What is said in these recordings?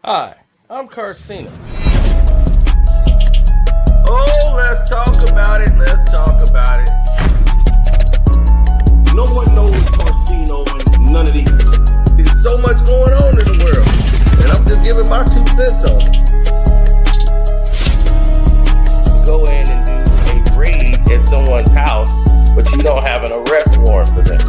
Hi, I'm Carcino. Oh, let's talk about it. Let's talk about it. No one knows Carcino and none of these. There's so much going on in the world, and I'm just giving my 2 cents on it. Go in and do a raid at someone's house, but you don't have an arrest warrant for them.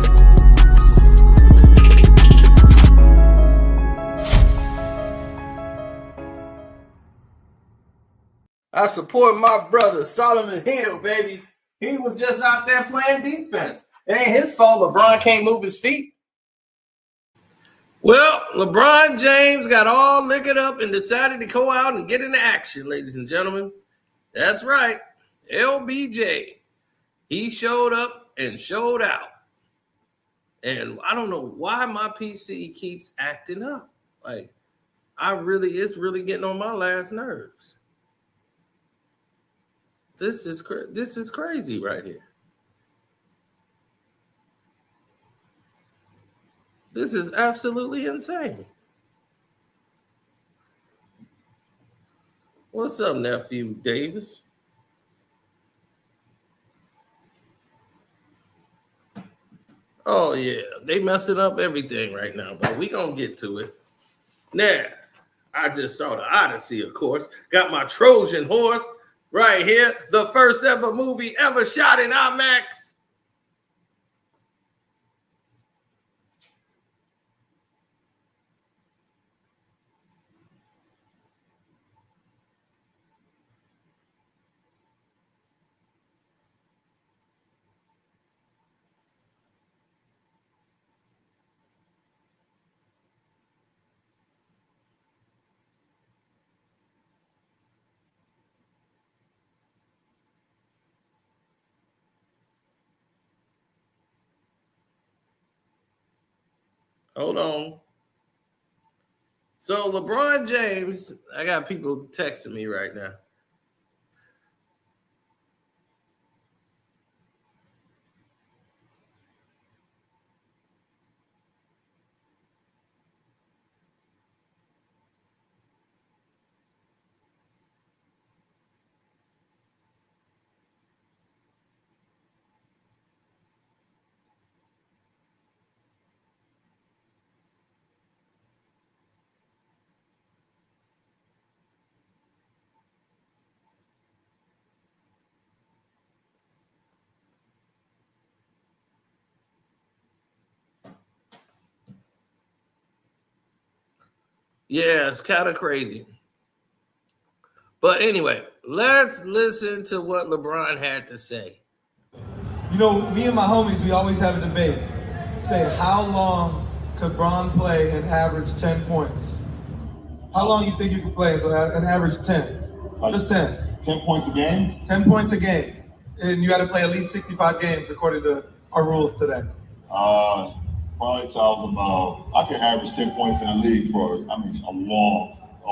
I support my brother, Solomon Hill, baby. He was just out there playing defense. It ain't his fault LeBron can't move his feet. Well, LeBron James got all liquored up and decided to go out and get into action, ladies and gentlemen. That's right. LBJ. He showed up and showed out. And I don't know why my PC keeps acting up. Like, it's really getting on my last nerves. This is crazy right here. This is absolutely insane. What's up, nephew Davis? Oh yeah, they messing up everything right now, but we gonna get to it. Now, I just saw the Odyssey, of course. Got my Trojan horse right here. The first ever movie ever shot in IMAX. Hold on. So LeBron James, I got people texting me right now. Yeah, it's kind of crazy. But anyway, let's listen to what LeBron had to say. You know, me and my homies, we always have a debate. Say, how long could Bron play and average 10 points? How long you think you could play and average 10? Just 10. 10 points a game? 10 points a game. And you got to play at least 65 games according to our rules today. Probably talking about, I can average 10 points in the league for, a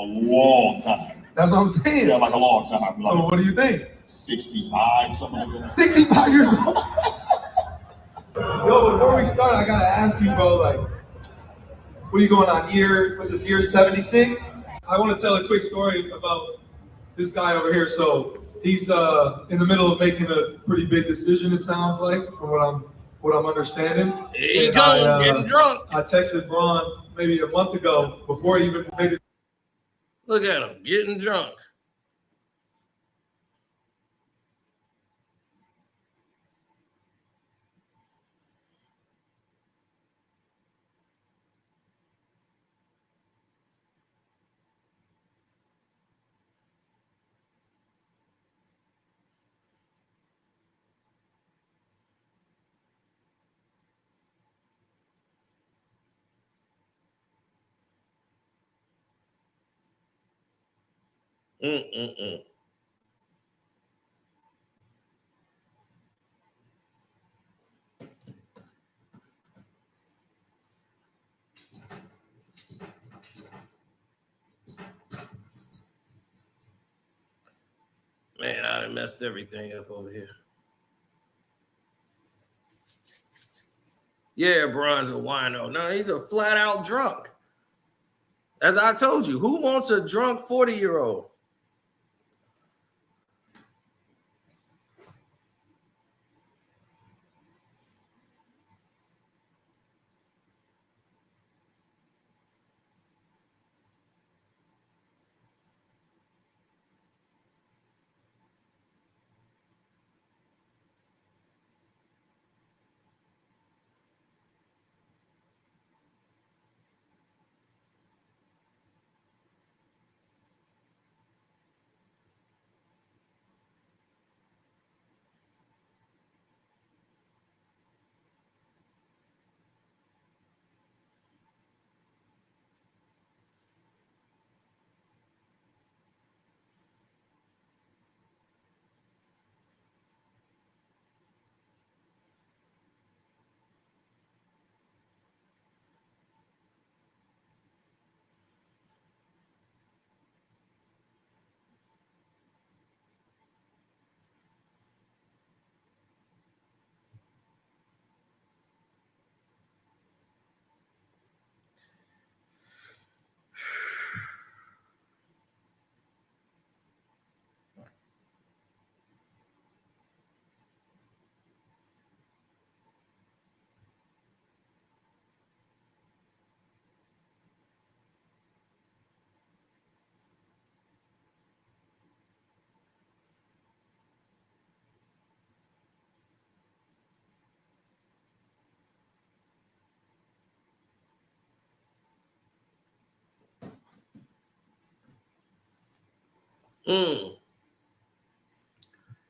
long time. That's what I'm saying. Yeah, like a long time. Like so what do you think? 65, something like that. 65 years old? Yo, before we start, I got to ask you, bro, like, what are you going on year 76? I want to tell a quick story about this guy over here. So he's in the middle of making a pretty big decision, it sounds like, from what I'm understanding. There you go, getting drunk. I texted Bron maybe a month ago before he even made it. Look at him, getting drunk. Mm-mm-mm. Man, I done messed everything up over here. Yeah, Bron's a wino. No, he's a flat out drunk. As I told you, who wants a drunk 40-year-old?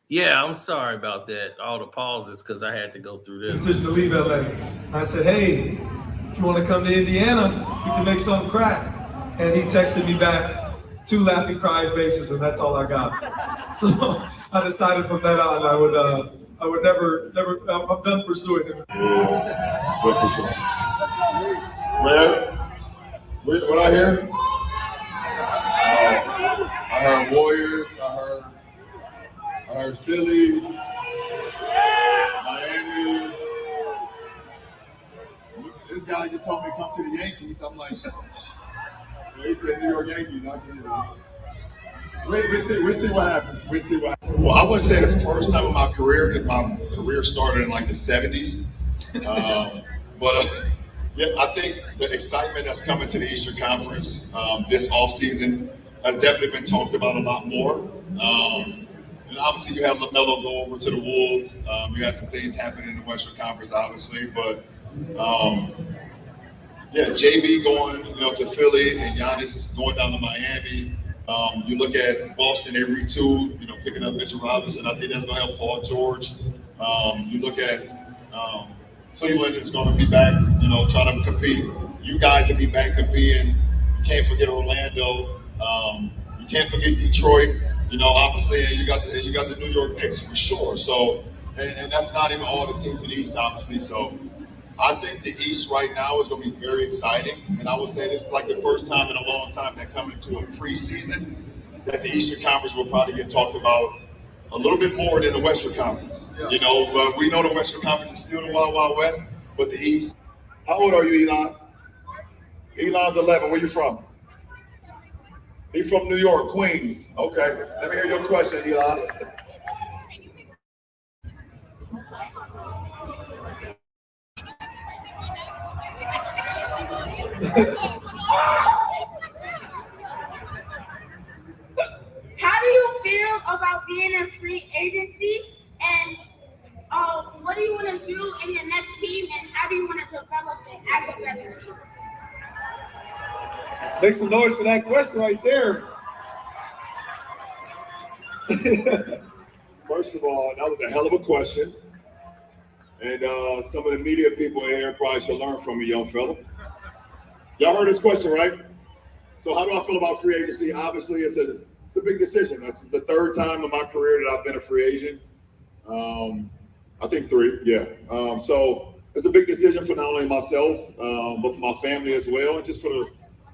Yeah, I'm sorry about that. All the pauses because I had to go through this. Decision to leave LA. I said, hey, if you want to come to Indiana, we can make something crack. And he texted me back 2 laughing, crying faces, and that's all I got. So I decided from then on I would never. I'm done pursuing him. Yeah, but for sure. What I hear? I heard Warriors. I heard Philly, Miami. This guy just told me to come to the Yankees. I'm like, he said New York Yankees. We'll see what happens. Well, I wouldn't say the first time in my career because my career started in like the 70s. Yeah, I think the excitement that's coming to the Eastern Conference this offseason has definitely been talked about a lot more. And obviously, you have LaMelo go over to the Wolves. You have some things happening in the Western Conference, obviously, but yeah, JB going, to Philly and Giannis going down to Miami. You look at Boston, they retooled, picking up Mitchell Robinson. I think that's going to help Paul George. You look at Cleveland is going to be back, trying to compete. You guys will be back competing. You can't forget Orlando. You can't forget Detroit. Obviously, and you got the New York Knicks for sure. So, and that's not even all the teams in the East, obviously. So, I think the East right now is going to be very exciting. And I would say this is like the first time in a long time that coming into a preseason that the Eastern Conference will probably get talked about a little bit more than the Western Conference. Yeah. But we know the Western Conference is still the Wild Wild West, but the East. How old are you, Elon? Elon's 11. Where you from? He's from New York, Queens. Okay. Let me hear your question, Elon. How do you feel about being in free agency, and what do you want to do in your next team, and how do you want to develop it as a better team? Make some noise for that question right there. First of all, that was a hell of a question. And some of the media people in here probably should learn from me, young fella. Y'all heard this question, right? So how do I feel about free agency? Obviously, it's a big decision. This is the 3rd time in my career that I've been a free agent. I think 3, yeah. So it's a big decision for not only myself, but for my family as well, and just for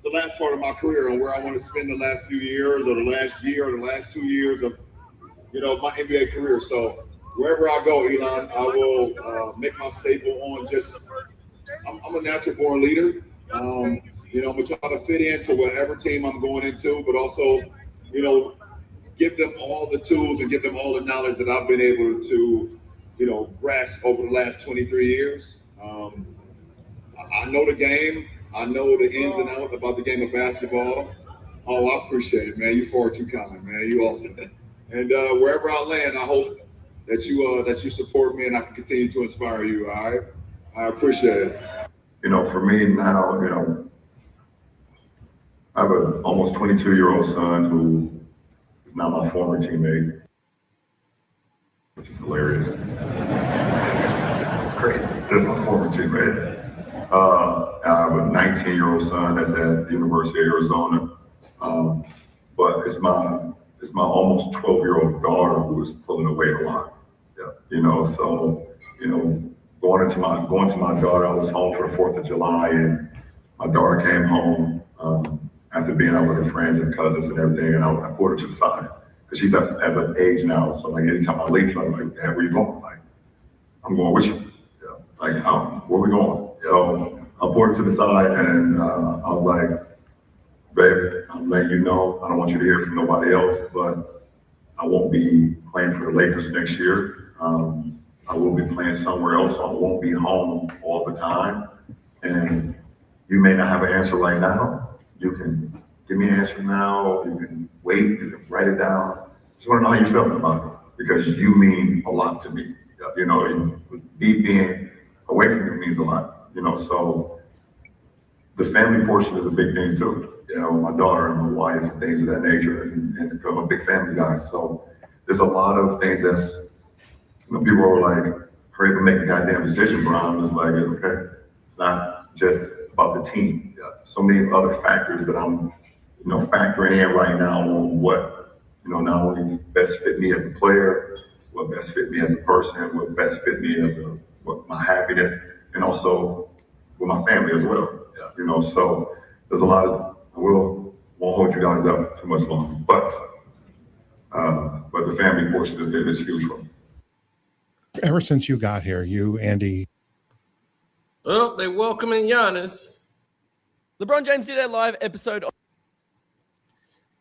the last part of my career and where I want to spend the last few years or the last year or the last 2 years of, my NBA career. So wherever I go, Elon, I will make my staple on just, I'm a natural born leader. I'm gonna try to fit into whatever team I'm going into, but also, give them all the tools and give them all the knowledge that I've been able to, grasp over the last 23 years. I know the game. I know the ins and outs about the game of basketball. Oh, I appreciate it, man. You far too kind, man. You awesome. And wherever I land, I hope that you support me and I can continue to inspire you. All right, I appreciate it. For me now, I have an almost 22-year-old son who is now my former teammate, which is hilarious. It's crazy. That's my former teammate. I have a 19-year-old son that's at the University of Arizona. But it's my almost 12-year-old daughter who is pulling the weight a lot. Yeah. So going to my daughter, I was home for the 4th of July, and my daughter came home after being out with her friends and cousins and everything, and I pulled her to the side because she's at an age now. So like anytime I leave, I'm like, "Dad, where you going?" Like, "I'm going with you." Yeah. Like, where we going? So I pulled her to the side, and I was like, "Babe, I'm letting you know, I don't want you to hear from nobody else, but I won't be playing for the Lakers next year. I will be playing somewhere else, so I won't be home all the time. And you may not have an answer right now. You can give me an answer now, you can wait, you can write it down. Just want to know how you're feeling about it, because you mean a lot to me. Me being away from you means a lot. So the family portion is a big thing too. My daughter and my wife and things of that nature, and I'm a big family guy. So there's a lot of things that's, people are like, hurry up and make a goddamn decision, bro. I'm just like, okay, it's not just about the team. So many other factors that I'm, factoring in right now on what, not only best fit me as a player, what best fit me as a person, what best fit me as what my happiness, and also with my family as well. So there's a lot of, won't hold you guys up too much longer, but the family portion of it is huge for me. Ever since you got here, you, Andy. Well, they welcoming Giannis. LeBron James did a live episode.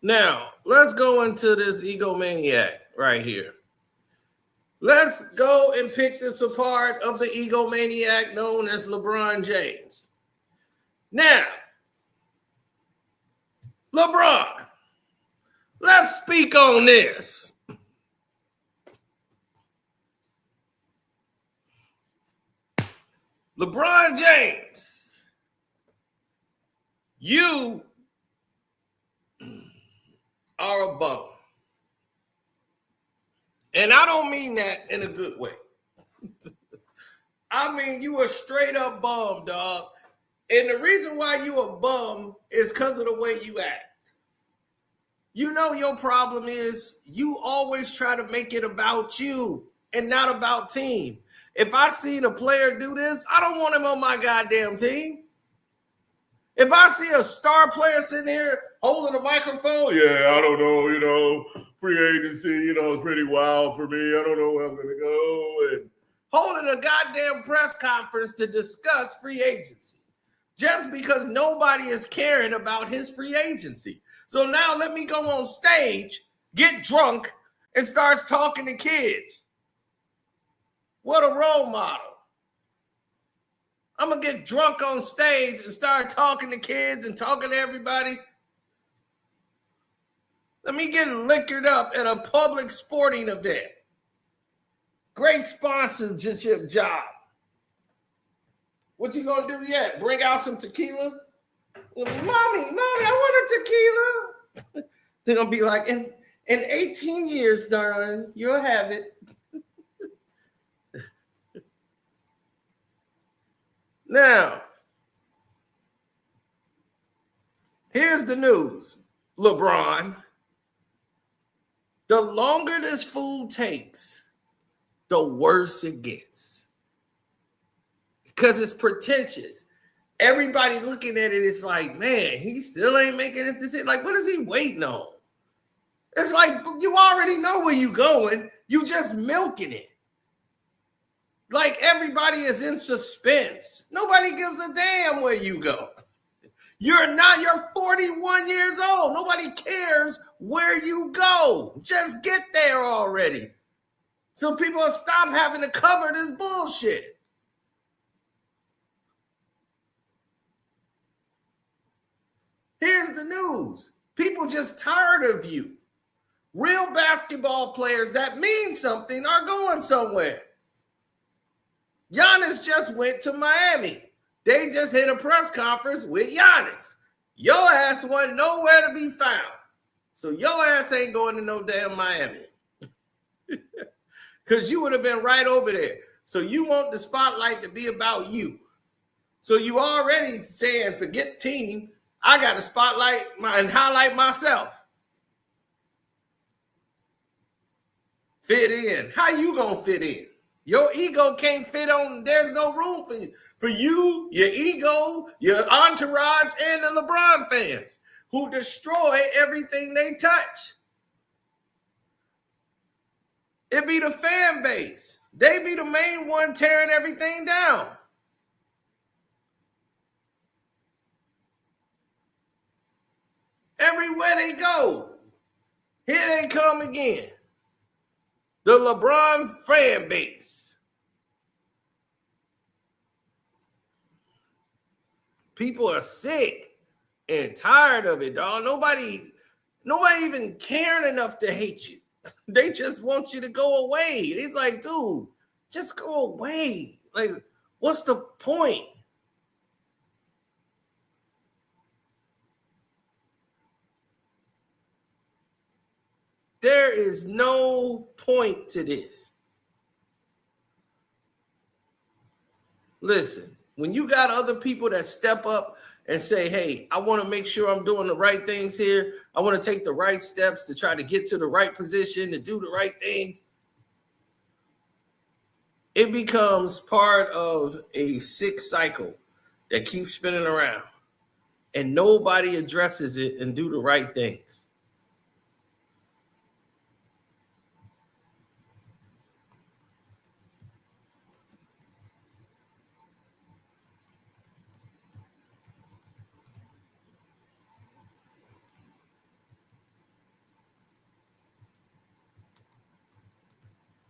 Now, let's go into this egomaniac right here. Let's go and pick this apart of the egomaniac known as LeBron James. Now, LeBron, let's speak on this. LeBron James, you are a bum. And I don't mean that in a good way. I mean, you a straight up bum, dog. And the reason why you a bum is because of the way you act. Your problem is you always try to make it about you and not about team. If I see the player do this, I don't want him on my goddamn team. If I see a star player sitting here holding a microphone, I don't know, free agency, it's pretty wild for me. I don't know where I'm going to go. And holding a goddamn press conference to discuss free agency just because nobody is caring about his free agency. So now let me go on stage, get drunk, and starts talking to kids. What a role model. I'm going to get drunk on stage and start talking to kids and talking to everybody. Let me get liquored up at a public sporting event. Great sponsorship job. What you going to do yet? Bring out some tequila? Mommy, I want a tequila. They're going to be like, in 18 years, darling, you'll have it. Now, here's the news, LeBron. The longer this fool takes, the worse it gets. Because it's pretentious. Everybody looking at it is like, man, he still ain't making this decision. Like, what is he waiting on? It's like, you already know where you're going. You just milking it. Like everybody is in suspense. Nobody gives a damn where you go. You're 41 years old. Nobody cares where you go. Just get there already. So people will stop having to cover this bullshit. Here's the news. People just tired of you. Real basketball players that mean something are going somewhere. Giannis just went to Miami. They just hit a press conference with Giannis. Your ass wasn't nowhere to be found. So your ass ain't going to no damn Miami. Because you would have been right over there. So you want the spotlight to be about you. So you already saying, forget team, I got to spotlight and highlight myself. Fit in. How you going to fit in? Your ego can't fit on. There's no room for you. For you, your ego, your entourage, and the LeBron fans who destroy everything they touch. It be the fan base. They be the main one tearing everything down. Everywhere they go, here they come again. The LeBron fan base. People are sick and tired of it, dog. Nobody even caring enough to hate you. They just want you to go away. It's like, dude, just go away. Like, what's the point? There is no point to this. Listen, when you got other people that step up and say, hey, I want to make sure I'm doing the right things here. I want to take the right steps to try to get to the right position, to do the right things. It becomes part of a sick cycle that keeps spinning around. And nobody addresses it and do the right things.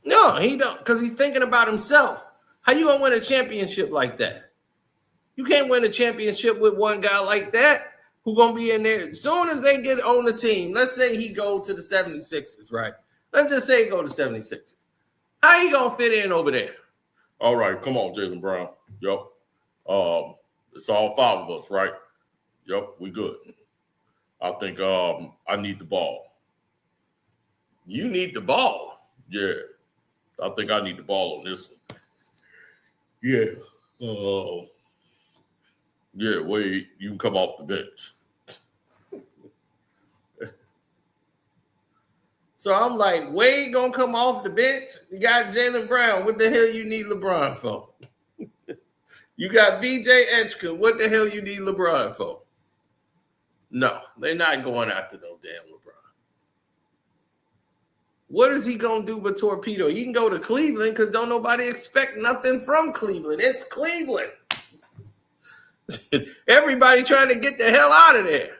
No, he don't, because he's thinking about himself. How you gonna win a championship like that? You can't win a championship with one guy like that who gonna be in there. As soon as they get on the team, let's say he go to the 76ers, right? Let's just say he go to 76ers. How he gonna fit in over there? All right, come on, Jaylen Brown. Yep. It's all five of us, right? Yep, we good. I think I need the ball. You need the ball? Yeah. I think I need the ball on this one. Yeah. Yeah, Wade, you can come off the bench. So I'm like, Wade gonna come off the bench? You got Jaylen Brown. What the hell you need LeBron for? You got VJ Etchka. What the hell you need LeBron for? No, they're not going after no damn LeBron. What is he going to do but torpedo? You can go to Cleveland because don't nobody expect nothing from Cleveland. It's Cleveland. Everybody trying to get the hell out of there.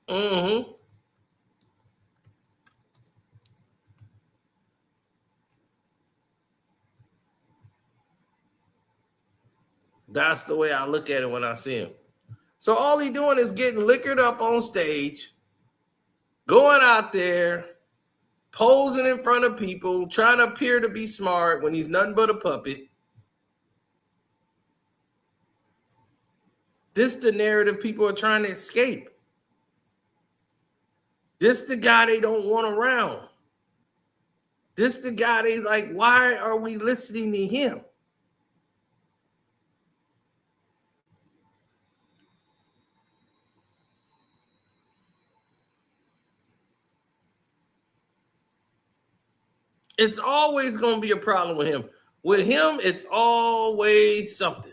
Mm-hmm. That's the way I look at it when I see him. So all he doing is getting liquored up on stage, going out there, posing in front of people, trying to appear to be smart when he's nothing but a puppet. This is the narrative people are trying to escape. This the guy they don't want around. This the guy they like, why are we listening to him? It's always going to be a problem with him. With him, it's always something.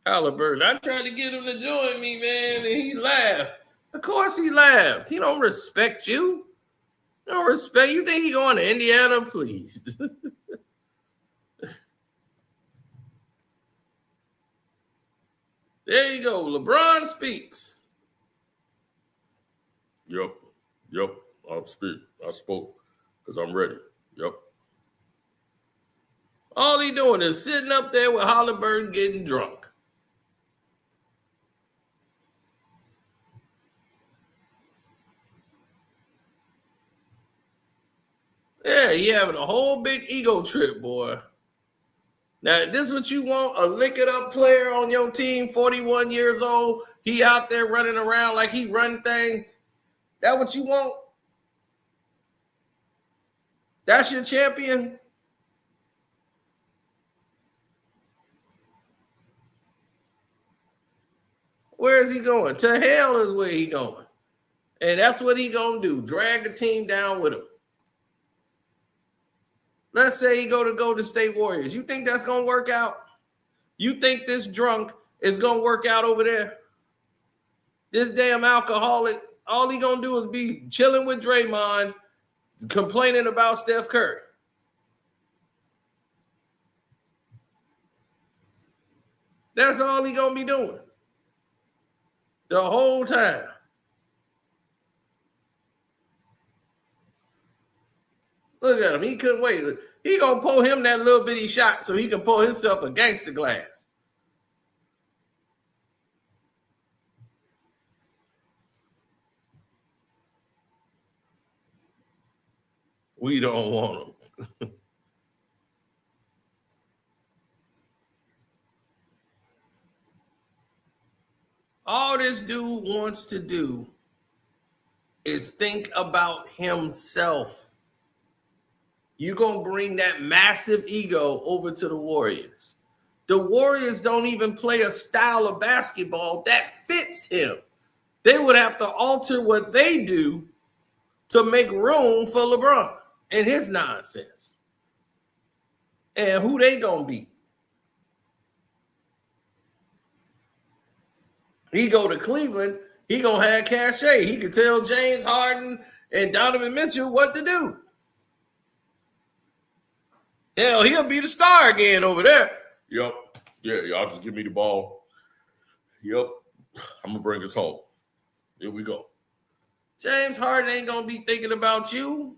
Halliburton, I tried to get him to join me, man, and he laughed. Of course he laughed. He don't respect you. He don't respect you. Think he going to Indiana? Please. There you go. LeBron speaks. Yep. I'll speak. I spoke because I'm ready. Yep. All he doing is sitting up there with Halliburton getting drunk. Yeah, he having a whole big ego trip, boy. Now, this is what you want, a lick-it-up player on your team, 41 years old. He out there running around like he run things. That what you want? That's your champion? Where is he going? To hell is where he going. And that's what he going to do, drag the team down with him. Let's say he go to Golden State Warriors. You think that's going to work out? You think this drunk is going to work out over there? This damn alcoholic, all he going to do is be chilling with Draymond, complaining about Steph Curry. That's all he going to be doing the whole time. Look at him. He couldn't wait. He going to pull him that little bitty shot so he can pull himself a gangster glass. We don't want him. All this dude wants to do is think about himself. You're going to bring that massive ego over to the Warriors. The Warriors don't even play a style of basketball that fits him. They would have to alter what they do to make room for LeBron and his nonsense. And who they going to beat? He go to Cleveland, he going to have cachet. He could tell James Harden and Donovan Mitchell what to do. Hell, he'll be the star again over there. Yep. Yeah, y'all just give me the ball. Yep. I'm going to bring us home. Here we go. James Harden ain't going to be thinking about you.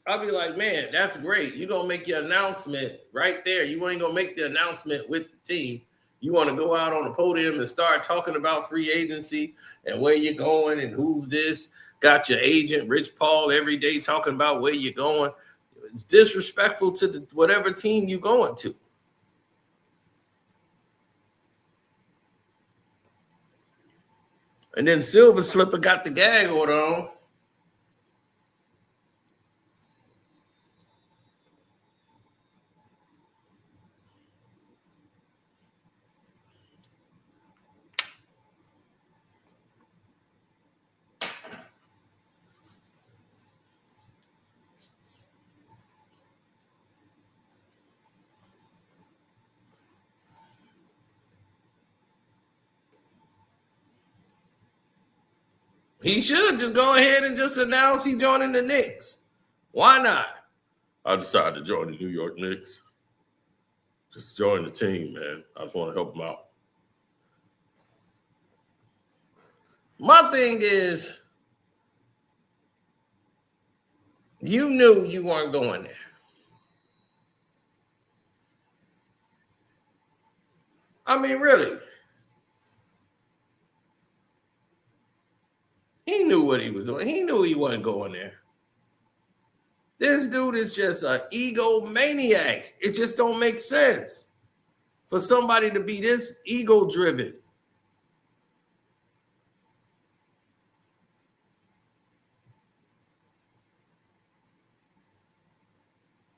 I'll be like, man, that's great. You're going to make your announcement right there. You ain't going to make the announcement with the team. You want to go out on the podium and start talking about free agency and where you're going and who's this. Got your agent, Rich Paul, every day talking about where you're going. It's disrespectful to whatever team you're going to. And then Silver Slipper got the gag order on. He should just go ahead and just announce he's joining the Knicks. Why not? I decided to join the New York Knicks. Just join the team, man. I just want to help them out. My thing is, you knew you weren't going there. I mean, really. He knew what he was doing. He knew he wasn't going there. This dude is just an egomaniac. It just don't make sense for somebody to be this ego-driven.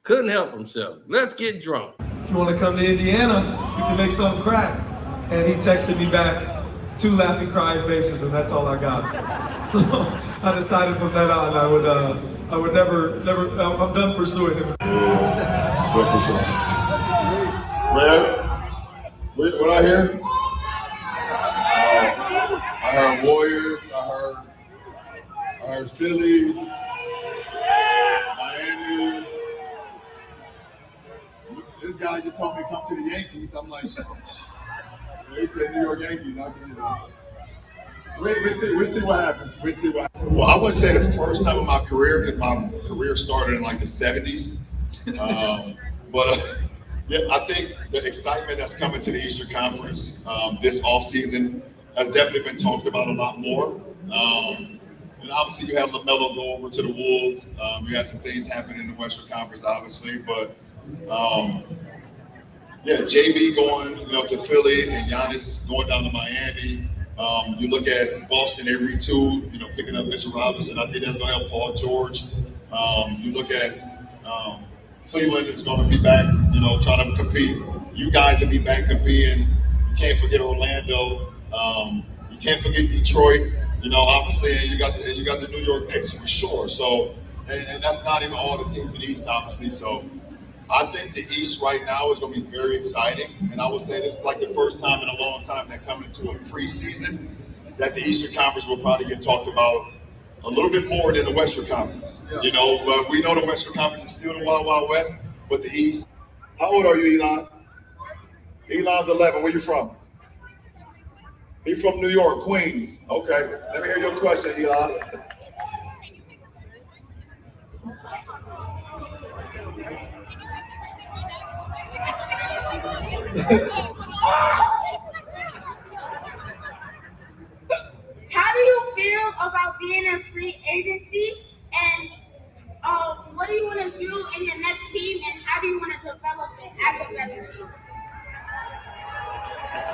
Couldn't help himself. Let's get drunk. If you want to come to Indiana, we can make something crack. And he texted me back 2 laughing, crying faces, and that's all I got. So I decided from then on I would never, I'm done pursuing him. But for sure. Red, what I hear? I heard Warriors, I heard Philly, Miami. This guy just told me to come to the Yankees. I'm like, they said New York Yankees. I can, We'll see what happens. Well, I wouldn't say the first time in my career because my career started in like the 70s. Yeah, I think the excitement that's coming to the Eastern Conference this offseason has definitely been talked about a lot more. And obviously, you have LaMelo go over to the Wolves. You have some things happening in the Western Conference, obviously, but yeah, JB going, to Philly and Giannis going down to Miami. You look at Boston, they retooled, picking up Mitchell Robinson. I think that's going to help Paul George. You look at Cleveland is going to be back, trying to compete. You guys will be back competing. You can't forget Orlando. You can't forget Detroit. Obviously, and you got the New York Knicks for sure. So, and that's not even all the teams in the East, obviously. So, I think the East right now is going to be very exciting, and I would say this is like the first time in a long time that coming into a preseason that the Eastern Conference will probably get talked about a little bit more than the Western Conference. Yeah. But we know the Western Conference is still the Wild Wild West, but the East. How old are you, Elon? Elon's 11. Where you from? He's from New York, Queens. Okay. Let me hear your question, Elon. How do you feel about being in free agency, and what do you want to do in your next team, and how do you want to develop it as a better team?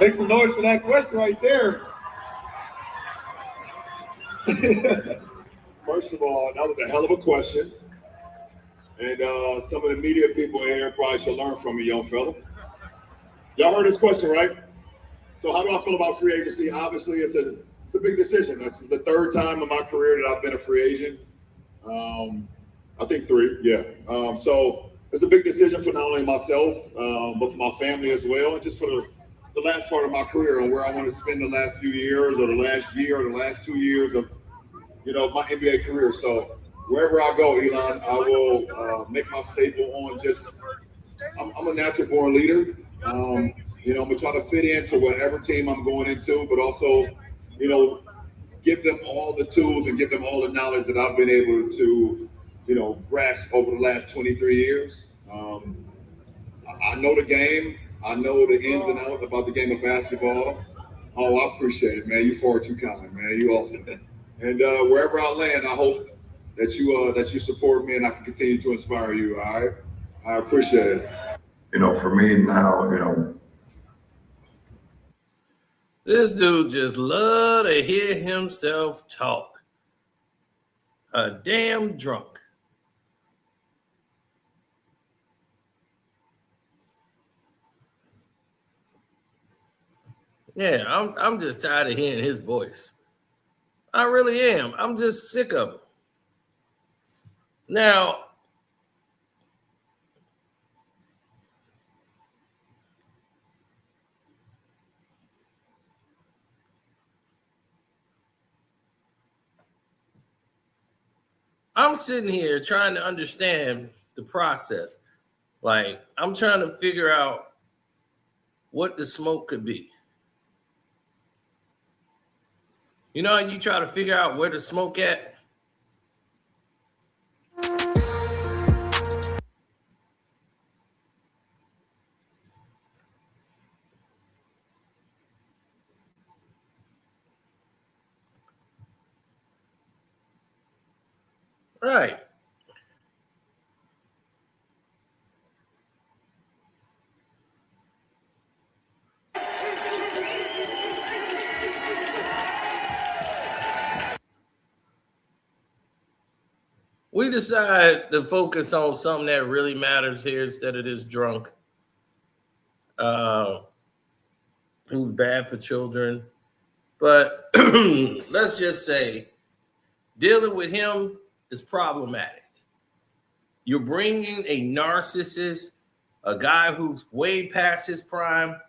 Make some noise for that question right there. First of all, that was a hell of a question. And some of the media people in here probably should learn from me, young fella. Y'all heard this question, right? So how do I feel about free agency? Obviously, it's a big decision. This is the 3rd time in my career that I've been a free agent. I think 3, yeah. So it's a big decision for not only myself, but for my family as well, and just for the last part of my career and where I want to spend the last few years or the last year or the last 2 years of, my NBA career. So wherever I go, Elon, I will make my staple on I'm a natural born leader. I'm gonna try to fit into whatever team I'm going into, but also, give them all the tools and give them all the knowledge that I've been able to, grasp over the last 23 years. I know the game. I know the ins and outs about the game of basketball. Oh, I appreciate it, man. You far too kind, man. You awesome. And wherever I land, I hope that you support me and I can continue to inspire you. All right, I appreciate it. For me now, This dude just love to hear himself talk. A damn drunk. Yeah, I'm just tired of hearing his voice. I really am. I'm just sick of him. Now, I'm sitting here trying to understand the process. Like, I'm trying to figure out what the smoke could be. You try to figure out where the smoke at. Right. we decide to focus on something that really matters here instead of this drunk who's bad for children. But let's just say dealing with him is problematic. You're bringing a narcissist, a guy who's way past his prime,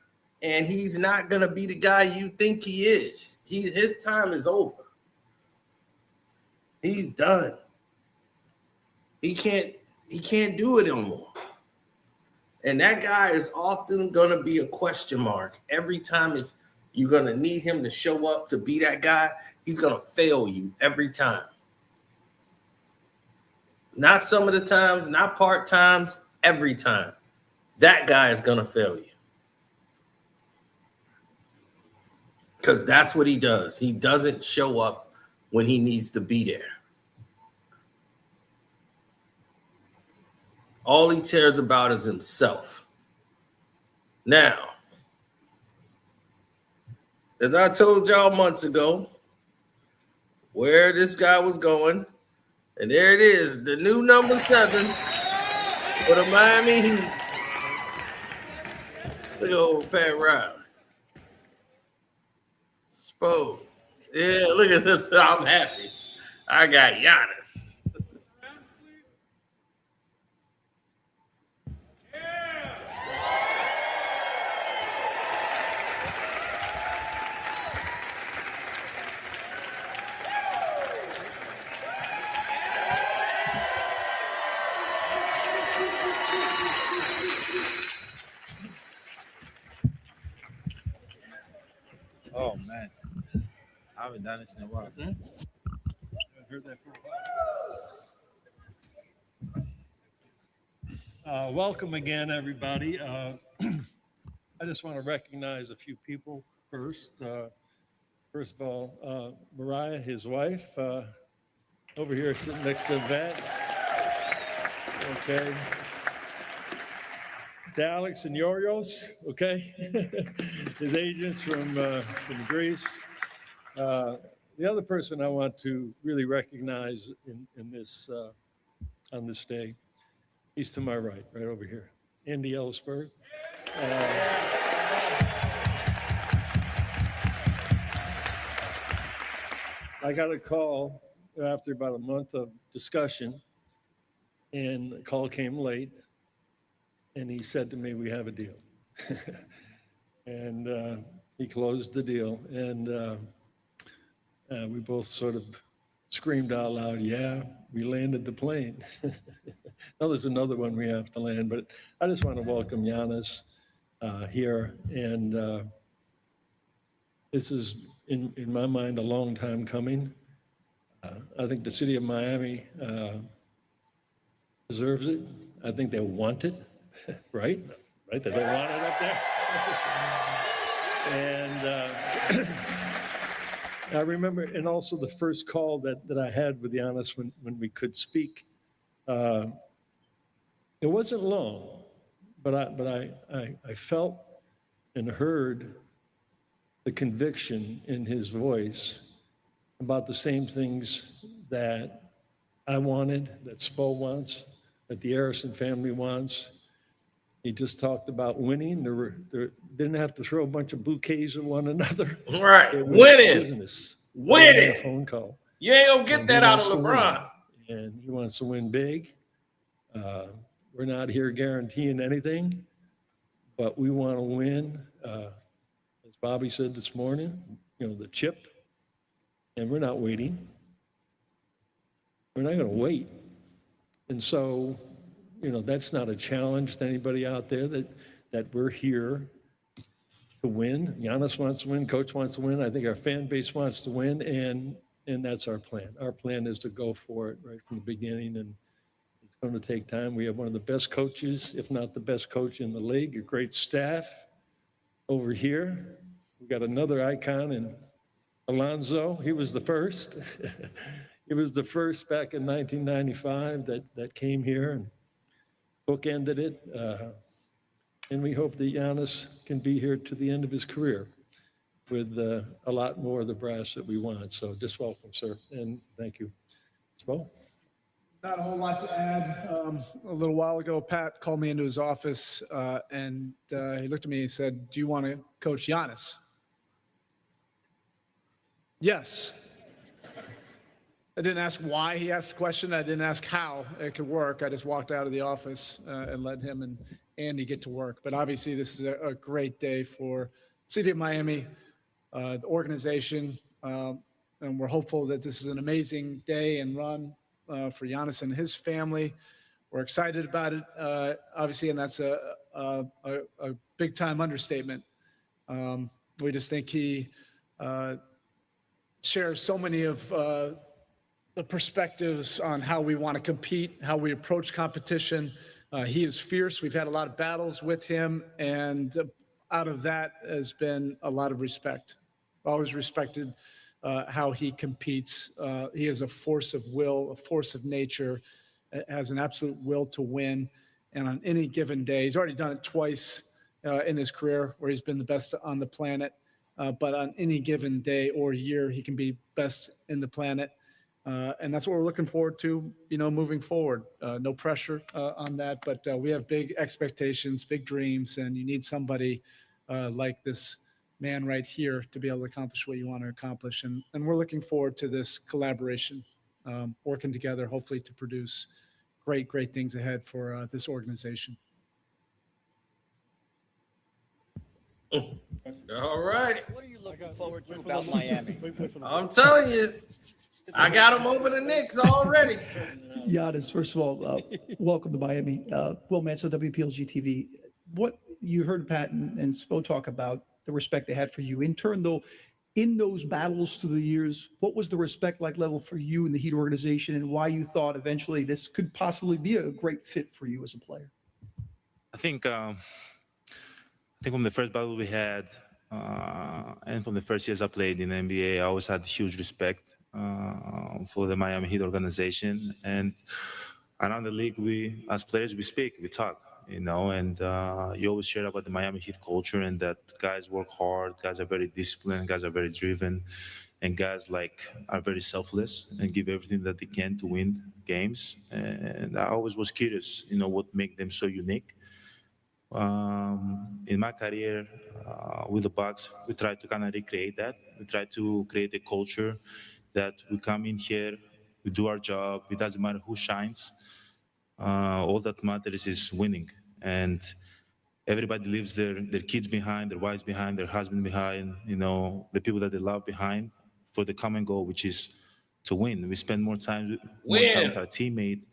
and he's not going to be the guy you think he is. His time is over. He's done. He can't do it anymore. And that guy is often going to be a question mark. Every time you're going to need him to show up to be that guy, he's going to fail you every time. Not some of the times, not part times, every time. That guy is going to fail you. Because that's what he does. He doesn't show up when he needs to be there. All he cares about is himself. Now, as I told y'all months ago, where this guy was going, and there it is, the new number 7 for the Miami Heat. Look at old Pat Riley. Spo. Yeah, look at this. I'm happy. I got Giannis. Oh man, I haven't done this in a while. I heard that for a while. Welcome again, everybody. I just want to recognize a few people first. First of all, Mariah, his wife, over here sitting next to Vet. Okay. To Alex and Yorios, okay, his agents from Greece. The other person I want to really recognize in this on this day, he's to my right over here, Andy Ellisberg. I got a call after about a month of discussion, and the call came late. And he said to me, "We have a deal." And he closed the deal. And we both sort of screamed out loud, "Yeah, we landed the plane." Now there's another one we have to land. But I just want to welcome Giannis here. And this is, in my mind, a long time coming. I think the city of Miami deserves it. I think they want it. Right? That they want it up there. And I remember, and also the first call that I had with Giannis when we could speak. It wasn't long, but I felt and heard the conviction in his voice about the same things that I wanted, that Spo wants, that the Harrison family wants. He just talked about winning. They didn't have to throw a bunch of bouquets at one another. Right. Winning. Business. Winning. A phone call. You ain't going to get that out of LeBron. And he wants to win big. We're not here guaranteeing anything, but we want to win. As Bobby said this morning, the chip. And we're not waiting. We're not going to wait. And so, that's not a challenge to anybody out there that we're here to win. Giannis wants to win. Coach wants to win. I think our fan base wants to win, and that's our plan. Our plan is to go for it right from the beginning, and it's going to take time. We have one of the best coaches, if not the best coach in the league, a great staff over here. We got another icon in Alonzo. He was the first. He was the first back in 1995 that came here and bookended it. And we hope that Giannis can be here to the end of his career with a lot more of the brass that we want. So just welcome, sir, and thank you. Spo? Not a whole lot to add. A little while ago, Pat called me into his office and he looked at me and said, "Do you want to coach Giannis?" Yes. I didn't ask why he asked the question. I didn't ask how it could work. I just walked out of the office and let him and Andy get to work. But obviously, this is a great day for the city of Miami, the organization, and we're hopeful that this is an amazing day and run for Giannis and his family. We're excited about it, obviously, and that's a big time understatement. We just think he shares so many of the perspectives on how we want to compete, how we approach competition. He is fierce. We've had a lot of battles with him, and out of that has been a lot of respect. Always respected how he competes. He is a force of will, a force of nature, has an absolute will to win. And on any given day, he's already done it twice in his career where he's been the best on the planet. But on any given day or year, he can be best in the planet. And that's what we're looking forward to, moving forward. No pressure on that, but we have big expectations, big dreams, and you need somebody like this man right here to be able to accomplish what you want to accomplish. And we're looking forward to this collaboration, working together, hopefully to produce great, great things ahead for this organization. All right. What are you looking forward to about Miami? I'm telling you, I got him over the Knicks already. Giannis, first of all, welcome to Miami. Will Manso, WPLG TV. What you heard Pat and Spo talk about the respect they had for you. In turn, though, in those battles through the years, what was the respect like level for you in the Heat organization, and why you thought eventually this could possibly be a great fit for you as a player? I think from the first battle we had, and from the first years I played in the NBA, I always had huge respect for the Miami Heat organization. And around the league, we, as players, we speak, we talk, and you always share about the Miami Heat culture and that guys work hard, guys are very disciplined, guys are very driven, and guys are very selfless and give everything that they can to win games. And I always was curious, what makes them so unique. In my career with the Bucks, we try to kind of recreate that. We try to create a culture that we come in here, we do our job. It doesn't matter who shines. All that matters is winning. And everybody leaves their kids behind, their wives behind, their husband behind, the people that they love behind for the common goal, which is to win. We spend more time with our teammate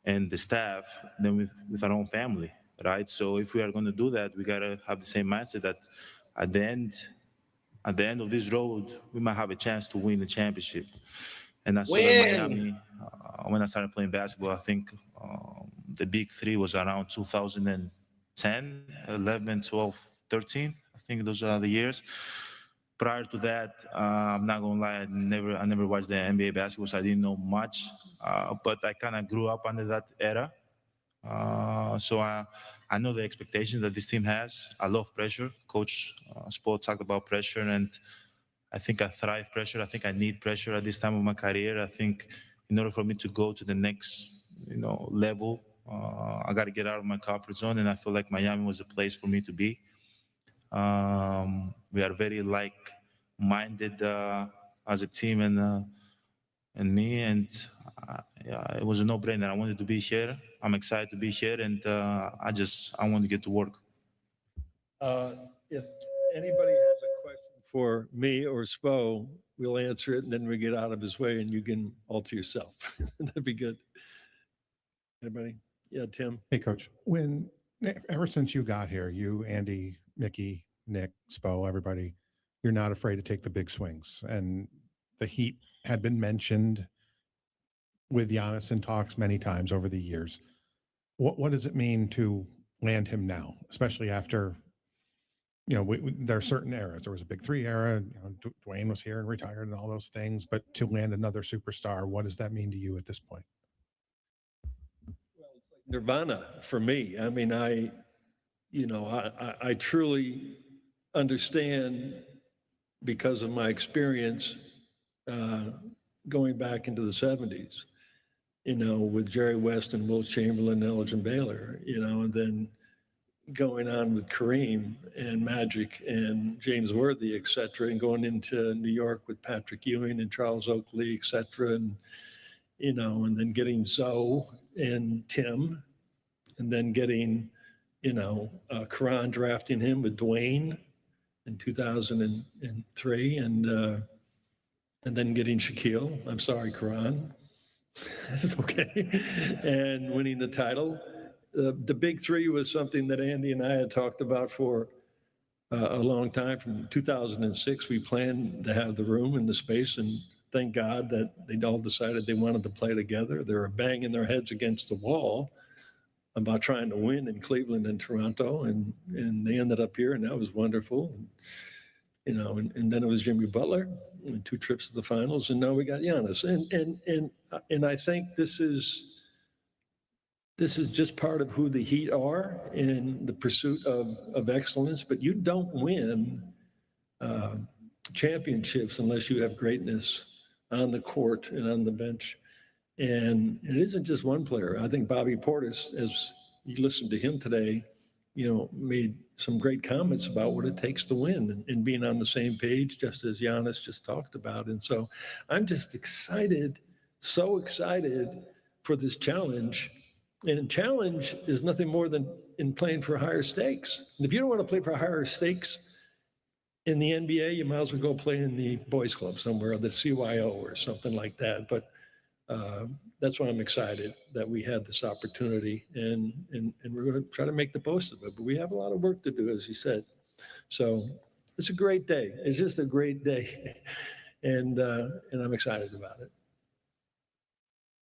and the staff than with our own family. Right, so if we are going to do that, we gotta have the same mindset that at the end of this road, we might have a chance to win the championship. And I saw that in Miami when I started playing basketball. I think the big three was around 2010, 11, 12, 13. I think those are the years. Prior to that, I'm not gonna lie, I never watched the NBA basketball, so I didn't know much. But I kind of grew up under that era. So I know the expectations that this team has. I love pressure. Coach Spo talked about pressure, and I think I thrive pressure. I think I need pressure at this time of my career. I think in order for me to go to the next level, I got to get out of my comfort zone, and I feel like Miami was a place for me to be. We are very like-minded as a team, and me, and it was a no-brainer. I wanted to be here. I'm excited to be here, and I want to get to work. If anybody has a question for me or Spo, we'll answer it, and then we get out of his way, and you can all to yourself. That'd be good. Anybody? Yeah, Tim. Hey, Coach. Ever since you got here, you, Andy, Mickey, Nick, Spo, everybody, you're not afraid to take the big swings. And the Heat had been mentioned with Giannis in talks many times over the years. What does it mean to land him now, especially after, there are certain eras. There was a big three era, Dwayne was here and retired and all those things, but to land another superstar, what does that mean to you at this point? Well, it's like nirvana for me. I mean, I truly understand, because of my experience going back into the 70s. with Jerry West and Will Chamberlain and Elgin Baylor, and then going on with Kareem and Magic and James Worthy, et cetera, and going into New York with Patrick Ewing and Charles Oakley, et cetera, and then getting Zoe and Tim, and then getting, Karan, drafting him with Dwayne in 2003, and then getting Shaquille. I'm sorry, Karan. It's okay. And winning the title. The big three was something that Andy and I had talked about for a long time. From 2006, we planned to have the room and the space, and thank God that they all decided they wanted to play together. They were banging their heads against the wall about trying to win in Cleveland and Toronto, and they ended up here, and that was wonderful. And then it was Jimmy Butler and 2 trips to the finals, and now we got Giannis. And I think this is just part of who the Heat are in the pursuit of excellence. But you don't win championships unless you have greatness on the court and on the bench. And it isn't just one player. I think Bobby Portis, as you listened to him today, made some great comments about what it takes to win and being on the same page, just as Giannis just talked about. And so I'm just excited, so excited for this challenge. And challenge is nothing more than in playing for higher stakes. And if you don't want to play for higher stakes in the NBA, you might as well go play in the boys club somewhere, or the CYO or something like that. But that's why I'm excited that we had this opportunity, and we're going to try to make the most of it. But we have a lot of work to do, as you said. So it's a great day. It's just a great day, and I'm excited about it.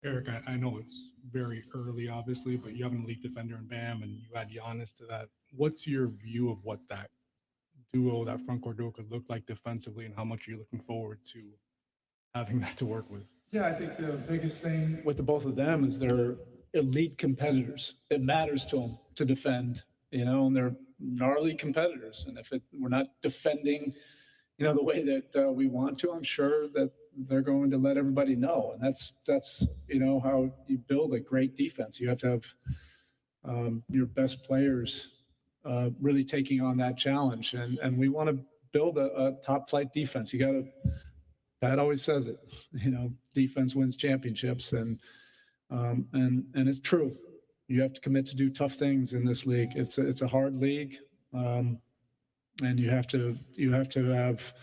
Eric, I know it's very early, obviously, but you have an elite defender in Bam, and you add Giannis to that. What's your view of what that duo, that front court duo, could look like defensively, and how much are you looking forward to having that to work with? Yeah, I think the biggest thing with the both of them is they're elite competitors. It matters to them to defend, and they're gnarly competitors. And if we're not defending, the way that we want to, I'm sure that they're going to let everybody know. And that's how you build a great defense. You have to have your best players really taking on that challenge. And we want to build a top flight defense. You got to, Pat always says it, defense wins championships, and it's true. You have to commit to do tough things in this league. It's a hard league, and you have to have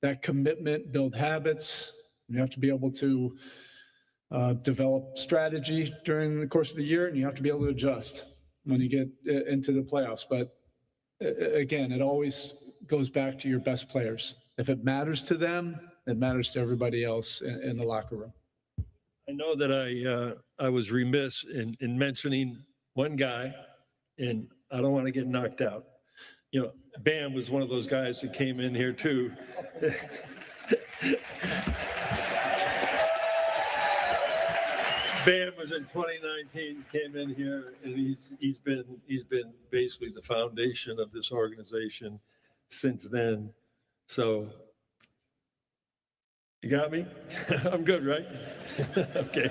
that commitment, build habits. You have to be able to develop strategy during the course of the year, and you have to be able to adjust when you get into the playoffs. But again, it always goes back to your best players. If it matters to them, it matters to everybody else in the locker room. I know that I was remiss in mentioning one guy, and I don't want to get knocked out. Bam was one of those guys that came in here too. Bam was in 2019, came in here, and he's been basically the foundation of this organization since then. So you got me? I'm good, right? Okay.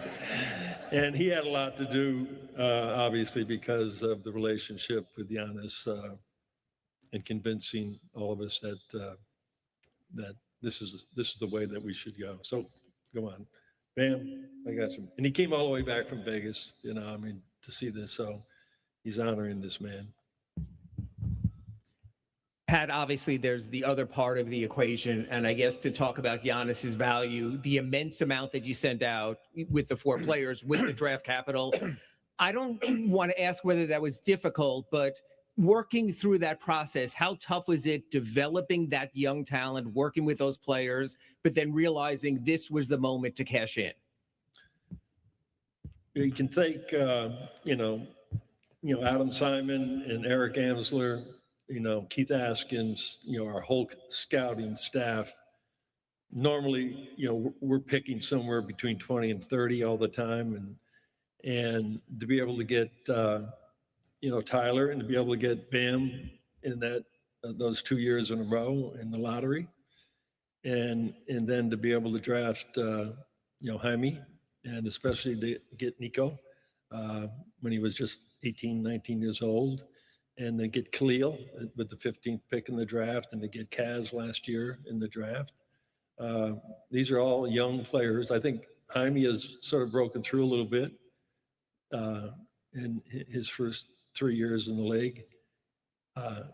And he had a lot to do, obviously, because of the relationship with Giannis and convincing all of us that this is the way that we should go. So go on. Bam, I got you. And he came all the way back from Vegas, to see this. So he's honoring this man. Pat, obviously there's the other part of the equation, and I guess to talk about Giannis's value, the immense amount that you sent out with the 4 players, with the draft capital. I don't want to ask whether that was difficult, but working through that process, how tough was it developing that young talent, working with those players, but then realizing this was the moment to cash in? You can thank, Adam Simon and Eric Amsler, Keith Askins, our whole scouting staff. Normally, we're picking somewhere between 20 and 30 all the time. And to be able to get, Tyler, and to be able to get Bam in those 2 years in a row in the lottery. And then to be able to draft, Jaime and especially to get Nico when he was just 18, 19 years old, and then get Khalil with the 15th pick in the draft, and to get Kaz last year in the draft. These are all young players. I think Jaime has sort of broken through a little bit in his first 3 years in the league.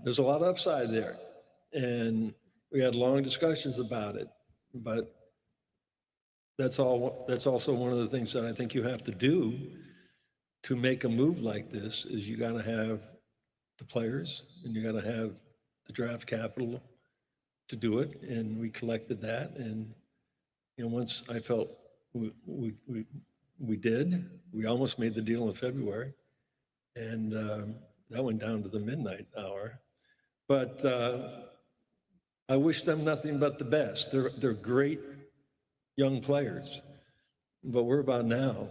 There's a lot of upside there, and we had long discussions about it, but that's also one of the things that I think you have to do to make a move like this is you got to have the players and you got to have the draft capital to do it. And we collected that. And, once I felt we did, we almost made the deal in February. And that went down to the midnight hour. But I wish them nothing but the best. They're great young players, but we're about now,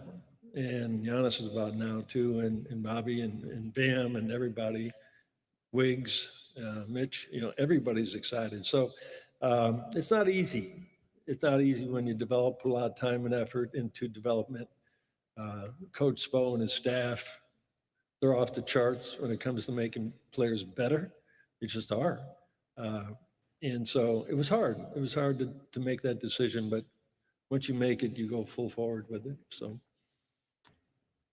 and Giannis is about now too, and Bobby and Bam and everybody, Wiggs, Mitch, everybody's excited. So it's not easy. It's not easy when you put a lot of time and effort into development. Coach Spo and his staff, they're off the charts when it comes to making players better. They just are. And so it was hard. It was hard to make that decision, but once you make it, you go full forward with it. So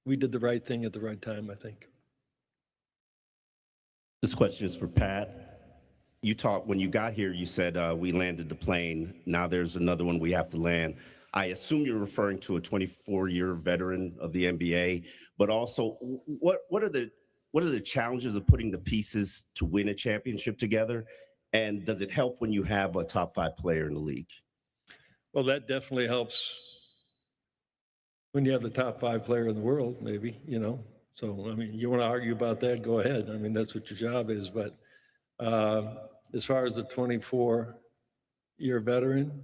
we did the right thing at the right time, I think. This question is for Pat. When you got here, you said we landed the plane. Now there's another one we have to land. I assume you're referring to a 24-year veteran of the NBA, but also what are the challenges of putting the pieces to win a championship together? And does it help when you have a top 5 player in the league? Well, that definitely helps when you have the top 5 player in the world, maybe, So, I mean, you want to argue about that, go ahead. I mean, that's what your job is. But as far as the 24-year veteran,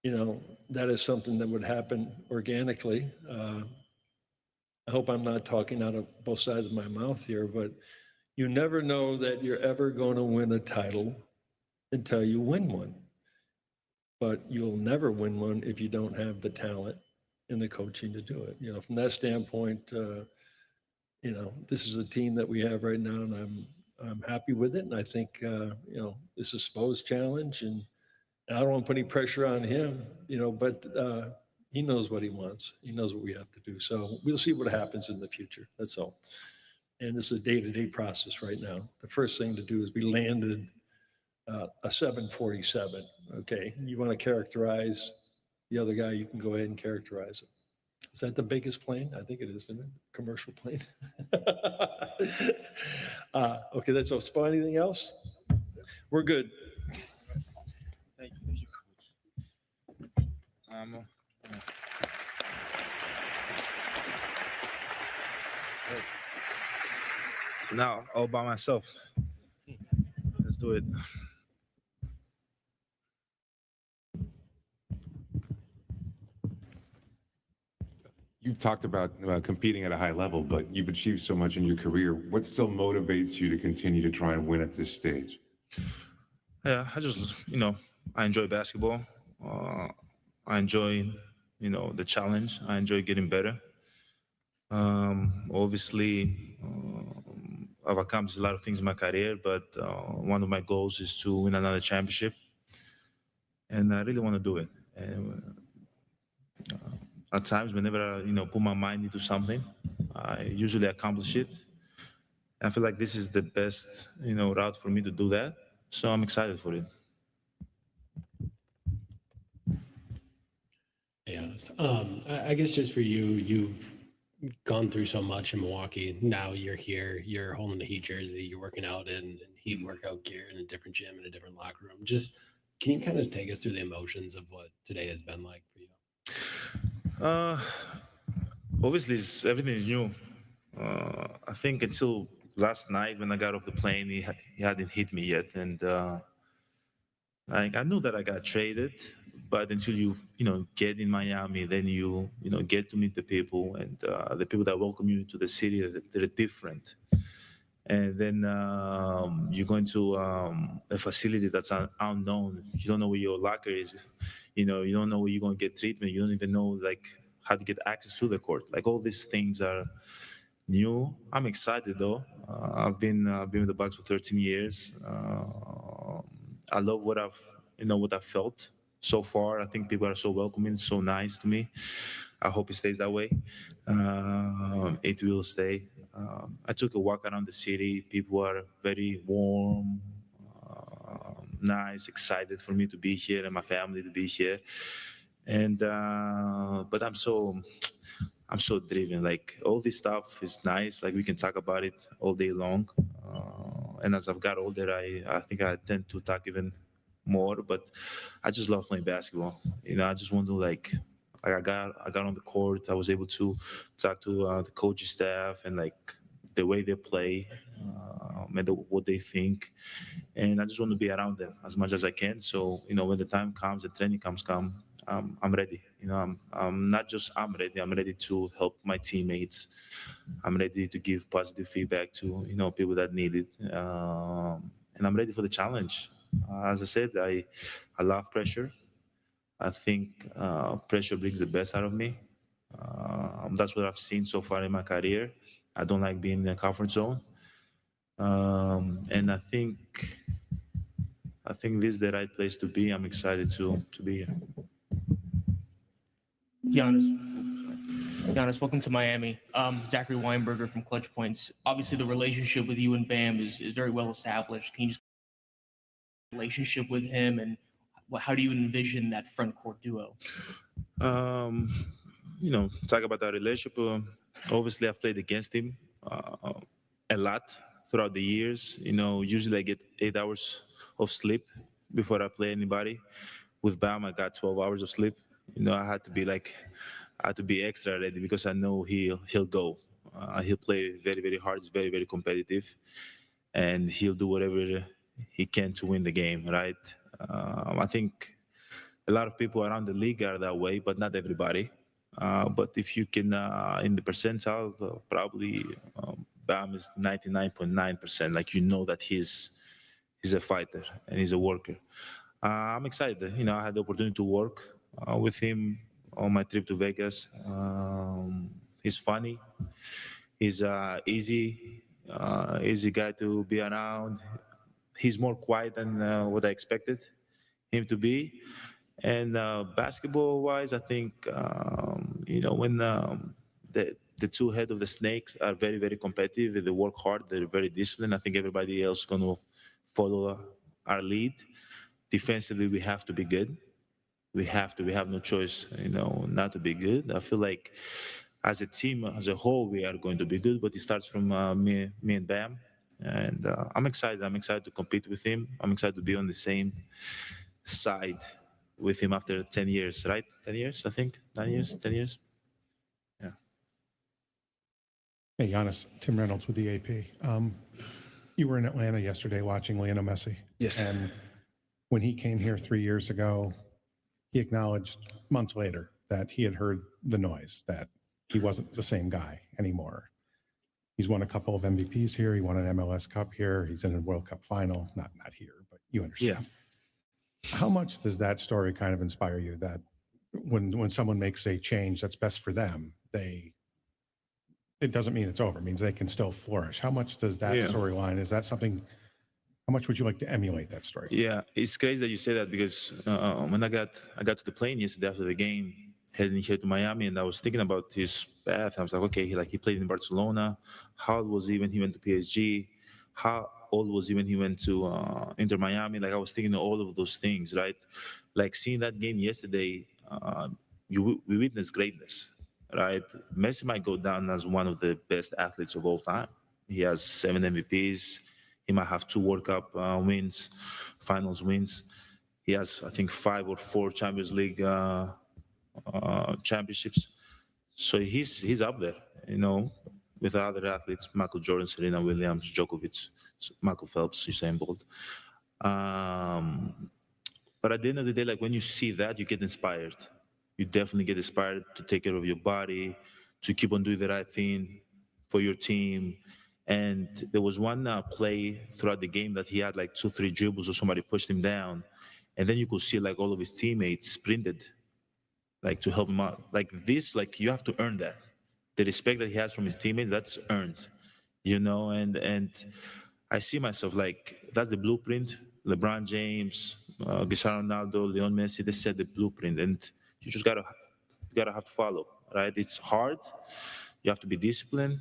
that is something that would happen organically. I hope I'm not talking out of both sides of my mouth here, but you never know that you're ever going to win a title until you win one. But you'll never win one if you don't have the talent and the coaching to do it. From that standpoint, this is a team that we have right now, and I'm happy with it. And I think, this is Spo's challenge, and I don't want to put any pressure on him, but he knows what he wants. He knows what we have to do. So we'll see what happens in the future. That's all. And this is a day-to-day process right now. The first thing to do is we landed a 747, okay? You want to characterize the other guy, you can go ahead and characterize it. Is that the biggest plane? I think it is, isn't it? Commercial plane. Okay, that's all. Spo, anything else? We're good. Thank you, Coach. Now, all by myself. Let's do it. You've talked about competing at a high level, but you've achieved so much in your career. What still motivates you to continue to try and win at this stage? Yeah, I just, I enjoy basketball. I enjoy, the challenge. I enjoy getting better. Obviously, I've accomplished a lot of things in my career, but one of my goals is to win another championship. And I really want to do it. And, at times, whenever I, put my mind into something, I usually accomplish it. I feel like this is the best, route for me to do that. So I'm excited for it. Yeah, I guess just for you, you've gone through so much in Milwaukee. Now you're here, you're holding the Heat jersey, you're working out in Heat workout gear in a different gym, in a different locker room. Just, can you kind of take us through the emotions of what today has been like for you? Obviously, everything is new. I think until last night when I got off the plane, he hadn't hit me yet, and I knew that I got traded. But until you get in Miami, then you get to meet the people, and the people that welcome you to the city, they're different. And then you go into a facility that's unknown. You don't know where your locker is. You don't know where you're going to get treatment. You don't even know how to get access to the court. Like all these things are new. I'm excited though. I've been with the Bucks for 13 years. I love what I've felt so far. I think people are so welcoming, so nice to me. I hope it stays that way. It will stay. I took a walk around the city. People are very warm, nice, excited for me to be here and my family to be here. And but I'm so driven. Like all this stuff is nice. Like we can talk about it all day long. And as I've got older, I think I tend to talk even more. But I just love playing basketball. I just want to I got on the court. I was able to talk to the coaching staff and like the way they play and what they think. And I just want to be around them as much as I can. So when the time comes, the training comes, I'm ready. I'm not just I'm ready. I'm ready to help my teammates. I'm ready to give positive feedback to people that need it, and I'm ready for the challenge. As I said, I love pressure. I think pressure brings the best out of me. That's what I've seen so far in my career. I don't like being in a comfort zone, and I think this is the right place to be. I'm excited to be here. Giannis, welcome to Miami. Zachary Weinberger from Clutch Points. Obviously, the relationship with you and Bam is very well established. Can you just relationship with him and how do you envision that front court duo? Talk about that relationship. Obviously, I've played against him a lot throughout the years. Usually I get 8 hours of sleep before I play anybody. With Bam, I got 12 hours of sleep. I had to be extra ready because I know he'll go. He'll play very, very hard. It's very, very competitive, and he'll do whatever he can to win the game. Right? I think a lot of people around the league are that way, but not everybody. But if you can, in the percentile, probably Bam is 99.9%. Like that he's a fighter and he's a worker. I'm excited. I had the opportunity to work with him on my trip to Vegas. He's funny. He's easy guy to be around. He's more quiet than what I expected him to be. And basketball-wise, I think when the two head of the snakes are very, very competitive. They work hard. They're very disciplined. I think everybody else is going to follow our lead. Defensively, we have to be good. We have no choice, not to be good. I feel like as a team, as a whole, we are going to be good, but it starts from me and Bam. And I'm excited. I'm excited to compete with him. I'm excited to be on the same side with him after 10 years, right? 10 years, I think. 9 years, 10 years. Yeah. Hey, Giannis, Tim Reynolds with the AP. You were in Atlanta yesterday watching Lionel Messi. Yes. And when he came here 3 years ago, he acknowledged months later that he had heard the noise, that he wasn't the same guy anymore. He's won a couple of MVPs here. He won an MLS Cup here. He's in a World Cup final. Not here, but you understand. Yeah. How much does that story kind of inspire you that when someone makes a change that's best for them, it doesn't mean it's over. It means they can still flourish. How much does that storyline, is that something, how much would you like to emulate that story? Yeah, it's crazy that you say that because when I got to the plane yesterday after the game, heading here to Miami, and I was thinking about his path. I was like, okay, he played in Barcelona. How old was he when he went to PSG? How old was he when he went to Inter Miami? Like I was thinking of all of those things, right? Like seeing that game yesterday, we witnessed greatness, right? Messi might go down as one of the best athletes of all time. He has 7 MVPs. He might have 2 World Cup wins, finals wins. He has, I think, 5 or 4 Champions League championships. So he's up there, with other athletes: Michael Jordan, Serena Williams, Djokovic, Michael Phelps, Usain Bolt. But at the end of the day, like when you see that, you get inspired. You definitely get inspired to take care of your body, to keep on doing the right thing for your team. And there was one play throughout the game that he had like 2-3 dribbles or somebody pushed him down. And then you could see like all of his teammates sprinted like to help him out. Like this, like you have to earn that. The respect that he has from his teammates, that's earned, and I see myself like that's the blueprint. LeBron James, Cristiano Ronaldo, Leon Messi, they set the blueprint, and you just gotta have to follow, right? It's hard. You have to be disciplined.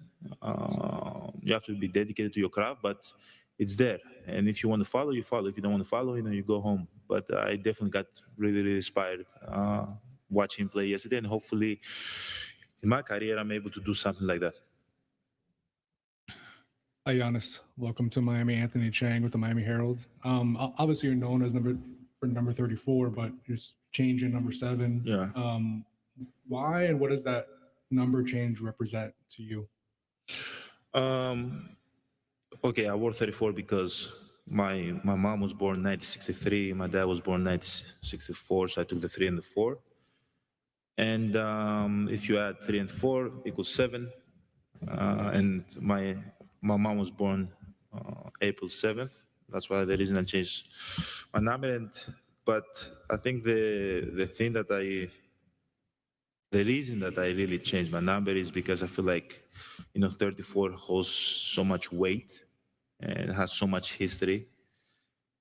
You have to be dedicated to your craft, but it's there. And if you want to follow, you follow. If you don't want to follow, you go home. But I definitely got really, really inspired watching him play yesterday, and hopefully, in my career, I'm able to do something like that. Hi, Giannis. Welcome to Miami. Anthony Chang with the Miami Herald. Obviously, you're known as number 34, but you're changing number 7. Yeah. Why and what does that number change represent to you? Okay, I wore 34 because my mom was born 1963, my dad was born 1964, so I took the 3 and the 4. And if you add 3 and 4 equals 7, and my mom was born April 7th. That's why the reason I changed my number. But I think the reason that I really changed my number is because I feel like, 34 holds so much weight and has so much history.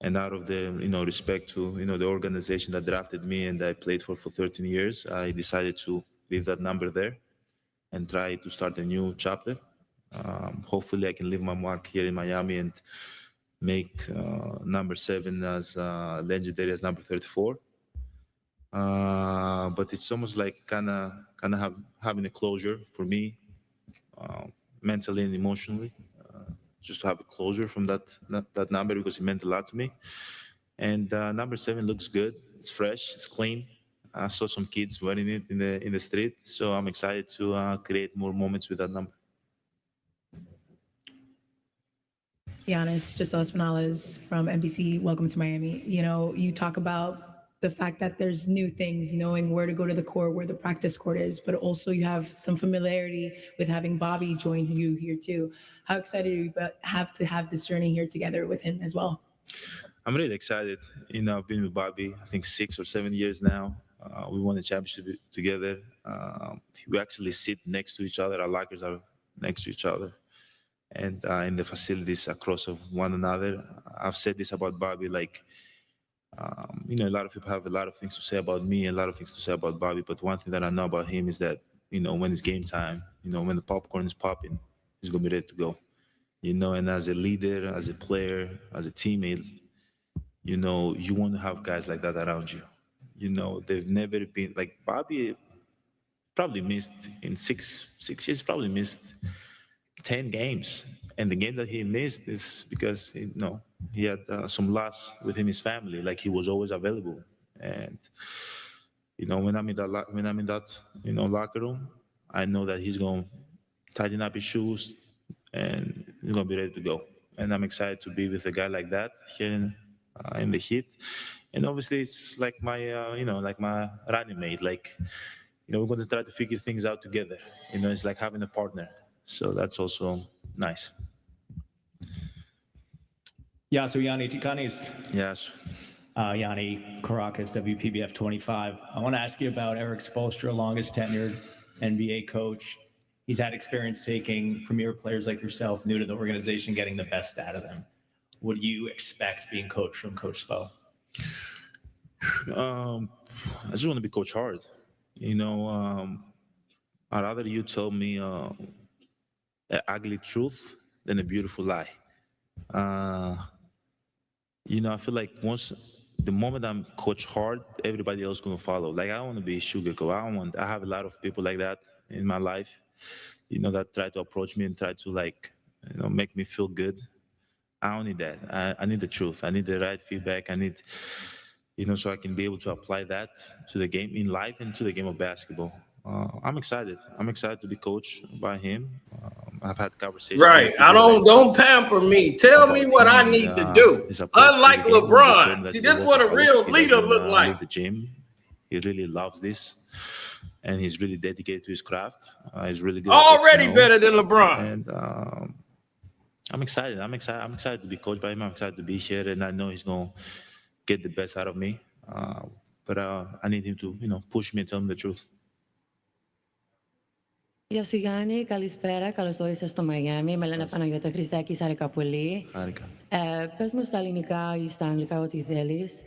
And out of the, respect to, the organization that drafted me and I played for 13 years, I decided to leave that number there and try to start a new chapter. Hopefully I can leave my mark here in Miami and make number 7 as legendary as number 34. But it's almost like kind of having a closure for me, mentally and emotionally, just to have a closure from that number because it meant a lot to me. And number 7 looks good. It's fresh. It's clean. I saw some kids wearing it in the street, so I'm excited to create more moments with that number. Giannis, Giselle Espinales from NBC. Welcome to Miami. You talk about the fact that there's new things, knowing where to go to the court, where the practice court is, but also you have some familiarity with having Bobby join you here too. How excited are you to have this journey here together with him as well? I'm really excited. I've been with Bobby, I think 6 or 7 years now. We won the championship together. We actually sit next to each other. Our lockers are next to each other. And in the facilities across of one another. I've said this about Bobby, like, a lot of people have a lot of things to say about me, a lot of things to say about Bobby, but one thing that I know about him is that, when it's game time, when the popcorn is popping, he's going to be ready to go. And as a leader, as a player, as a teammate, you want to have guys like that around you. They've never been, like Bobby probably missed, in six years, probably missed 10 games. And the game that he missed is because, he had some loss within his family. Like he was always available. And, when I'm in that, locker room, I know that he's going to tighten up his shoes and he's going to be ready to go. And I'm excited to be with a guy like that here in the Heat. And obviously it's like my, like my running mate. Like, we're going to try to figure things out together. It's like having a partner. So that's also nice. Yeah, so Yanni Tikanis. Yes. Yanni Caracas, WPBF 25. I want to ask you about Eric Spoelstra, longest tenured NBA coach. He's had experience taking premier players like yourself, new to the organization, getting the best out of them. What do you expect being coached from Coach Spo? I just want to be coached hard. I'd rather you tell me an ugly truth than a beautiful lie. I feel like the moment I'm coached hard, everybody else gonna follow. Like I don't want to be a sugarcoat. I have a lot of people like that in my life, that try to approach me and try to make me feel good. I don't need that. I need the truth. I need the right feedback. I need, so I can be able to apply that to the game in life and to the game of basketball. I'm excited. I'm excited to be coached by him. I've had conversations. Right. Don't pamper me. Tell me what I need to do. Unlike LeBron. See, this is what a real leader look like. Leave the gym. He really loves this. And he's really dedicated to his craft. He's really good. Already better than LeBron. And I'm excited. I'm excited to be coached by him. I'm excited to be here. And I know he's going to get the best out of me. but I need him to, push me and tell me the truth. Γεια σου Γιάννη, καλησπέρα, καλώς όρισες στο Μαϊάμι. Με λένε Παναγιώτα Χριστάκη, χάρηκα πολύ. Χάρηκα. Πες μου στα ελληνικά ή στα αγγλικά ό,τι θέλεις.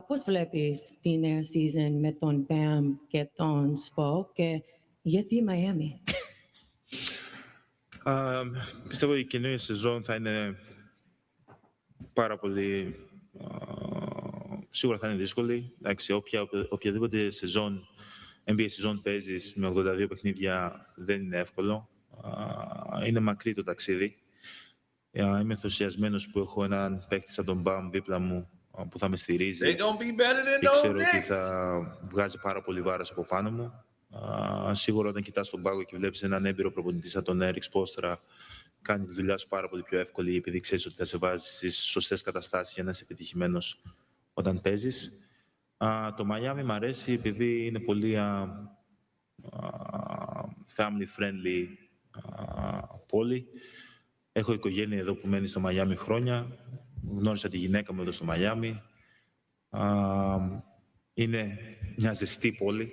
Πώς βλέπεις τη νέα season με τον Bam και τον Spo και γιατί Μαϊάμι? Πιστεύω ότι η καινούργια σεζόν θα είναι πάρα πολύ... σίγουρα θα είναι δύσκολη. Εντάξει, οποιαδήποτε σεζόν, NBA σεζόν παίζεις με 82 παιχνίδια δεν είναι εύκολο. Είναι μακρύ το ταξίδι. Είμαι ενθουσιασμένος που έχω έναν παίκτη σαν τον Bam δίπλα μου που θα με στηρίζει. Και ξέρω ότι θα βγάζει πάρα πολύ βάρος από πάνω μου. Σίγουρα όταν κοιτάς τον πάγκο και βλέπεις έναν έμπειρο προπονητή σαν τον Eric Spoelstra, κάνει τη δουλειά σου πάρα πολύ πιο εύκολη επειδή ξέρεις ότι θα σε βάζει στις σωστές καταστάσεις για να είσαι επιτυχημένος όταν παίζεις. Το Miami μου αρέσει επειδή είναι πολύ family friendly πόλη. Έχω οικογένεια εδώ που μένει στο Miami χρόνια. Γνώρισα τη γυναίκα μου εδώ στο Miami. Είναι μια ζεστή πόλη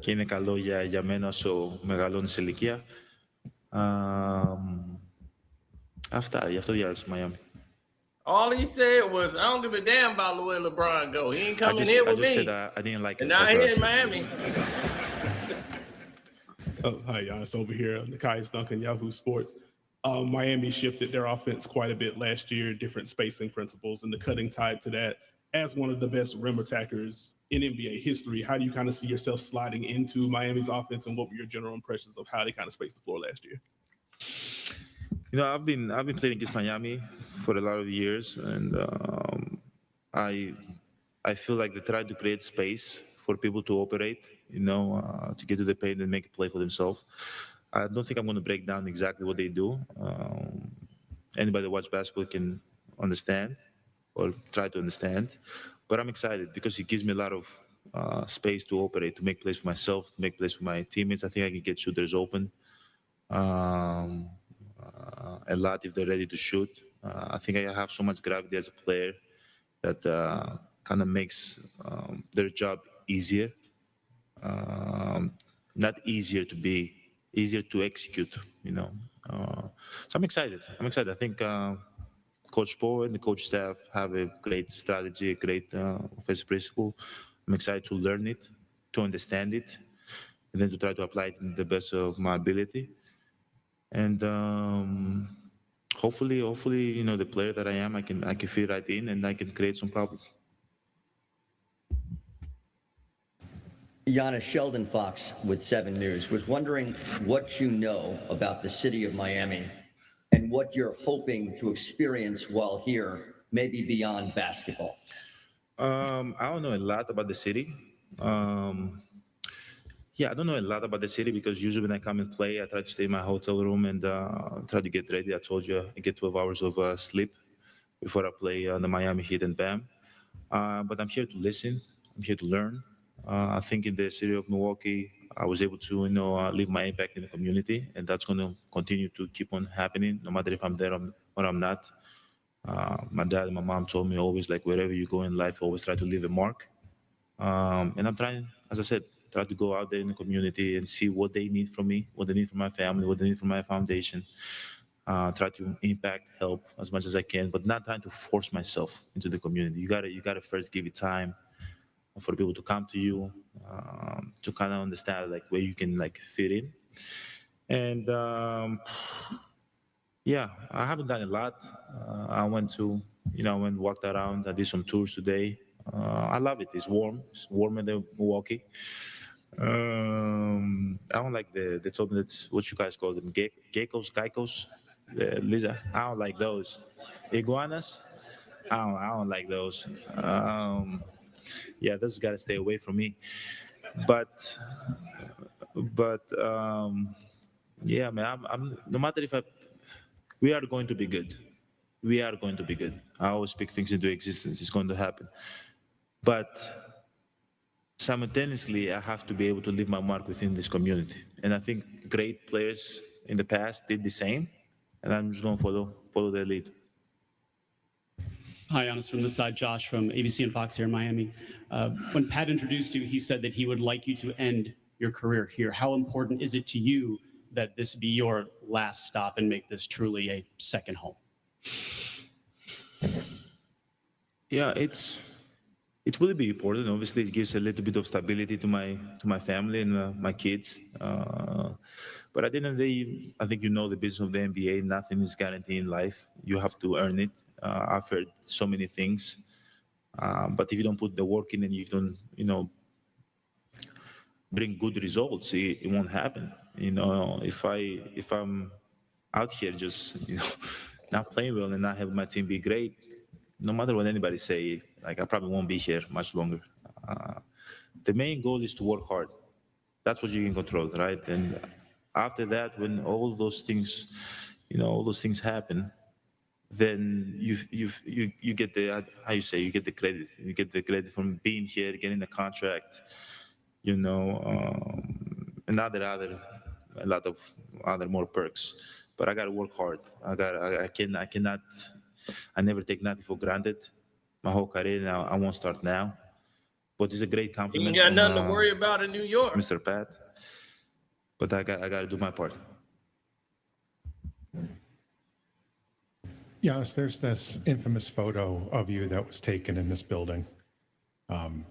και είναι καλό για μένα όσο μεγαλώνει σε ηλικία. Αυτά, γι' αυτό διάλεξα το Miami. All he said was, I don't give a damn about the way LeBron go. He ain't coming here with me. I didn't like it. And now here in Miami. Hi, Giannis over here. Nikias Duncan, Yahoo Sports. Miami shifted their offense quite a bit last year, different spacing principles, and the cutting tied to that. As one of the best rim attackers in NBA history, how do you kind of see yourself sliding into Miami's offense, and what were your general impressions of how they kind of spaced the floor last year? I've been playing against Miami for a lot of years, and I feel like they try to create space for people to operate, to get to the paint and make a play for themselves. I don't think I'm going to break down exactly what they do. Anybody that watch basketball can understand or try to understand, but I'm excited because it gives me a lot of space to operate, to make plays for myself, to make plays for my teammates. I think I can get shooters open. A lot if they're ready to shoot. I think I have so much gravity as a player that kind of makes their job easier. Not easier to be, easier to execute, So I'm excited. I think Coach Spo and the coach staff have a great strategy, a great offensive principle. I'm excited to learn it, to understand it, and then to try to apply it in the best of my ability. And hopefully, the player that I am, I can fit right in and I can create some problems. Giannis, Sheldon Fox with 7 News was wondering what you know about the city of Miami and what you're hoping to experience while here, maybe beyond basketball. I don't know a lot about the city. I don't know a lot about the city because usually when I come and play, I try to stay in my hotel room and try to get ready. I told you I get 12 hours of sleep before I play on the Miami Heat and Bam. But I'm here to listen. I'm here to learn. I think in the city of Milwaukee, I was able to, leave my impact in the community, and that's going to continue to keep on happening, no matter if I'm there or I'm not. My dad and my mom told me always, like, wherever you go in life, always try to leave a mark. And I'm trying, as I said, try to go out there in the community and see what they need from me, what they need from my family, what they need from my foundation. Try to impact, help as much as I can, but not trying to force myself into the community. You gotta first give it time for people to come to you, to kind of understand like where you can like fit in. And I haven't done a lot. I went walked around. I did some tours today. I love it. It's warm. It's warmer than Milwaukee. I don't like they told me that's what you guys call them, geckos, Lisa. I don't like those. Iguanas. I don't like those. Those gotta stay away from me. But man, I'm no matter if we are going to be good. We are going to be good. I always speak things into existence. It's going to happen. But simultaneously, I have to be able to leave my mark within this community. And I think great players in the past did the same. And I'm just going to follow their lead. Hi, Giannis from this side. Josh from ABC and Fox here in Miami. When Pat introduced you, he said that he would like you to end your career here. How important is it to you that this be your last stop and make this truly a second home? Yeah, it will be important. Obviously, it gives a little bit of stability to my family and my kids. But at the end of the day, I think you know the business of the NBA. Nothing is guaranteed in life. You have to earn it. I've heard so many things, but if you don't put the work in and you don't, bring good results, it won't happen. If I'm out here just not playing well and not having my team be great, no matter what anybody say, like I probably won't be here much longer. The main goal is to work hard. That's what you can control, right? And after that, when all those things, all those things happen, then you get the how you say you get the credit. You get the credit from being here, getting the contract, and a lot of other more perks. But I gotta work hard. I never take nothing for granted. My whole career now, I won't start now. But it's a great You compliment. ain't got from, nothing to worry about in New York. Mr. Pat. But I got to do my part. Giannis, there's this infamous photo of you that was taken in this building. On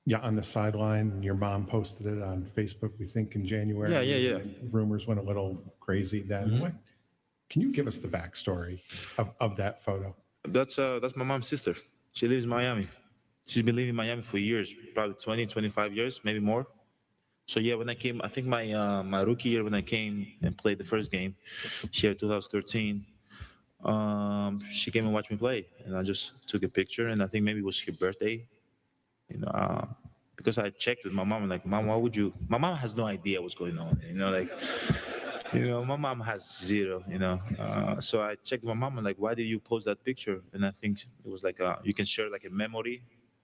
the sideline, your mom posted it on Facebook, we think in January. Yeah. And rumors went a little crazy then. Can you give us the backstory of that photo? That's my mom's sister. She lives in Miami. She's been living in Miami for years, probably 20, 25 years, maybe more. So yeah, when I came, I think my rookie year when I came and played the first game here, 2013, she came and watched me play, and I just took a picture, and I think maybe it was her birthday, because I checked with my mom, like, Mom, why would you? My mom has no idea what's going on, my mom has zero, so I checked with my mom, and like, why did you post that picture? And I think it was like you can share like a memory.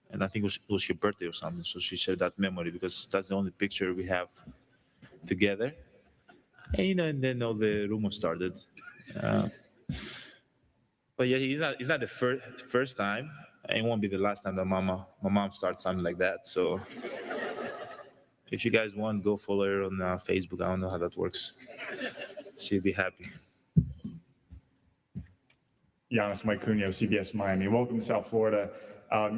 And I think it was her birthday or something. So she shared that memory because that's the only picture we have together. And, and then all the rumors started. But yeah, it's not the first time. And it won't be the last time that my mom starts something like that. So if you guys want, go follow her on Facebook. I don't know how that works. She'll be happy. Giannis, Mike Cunio, CBS Miami. Welcome to South Florida.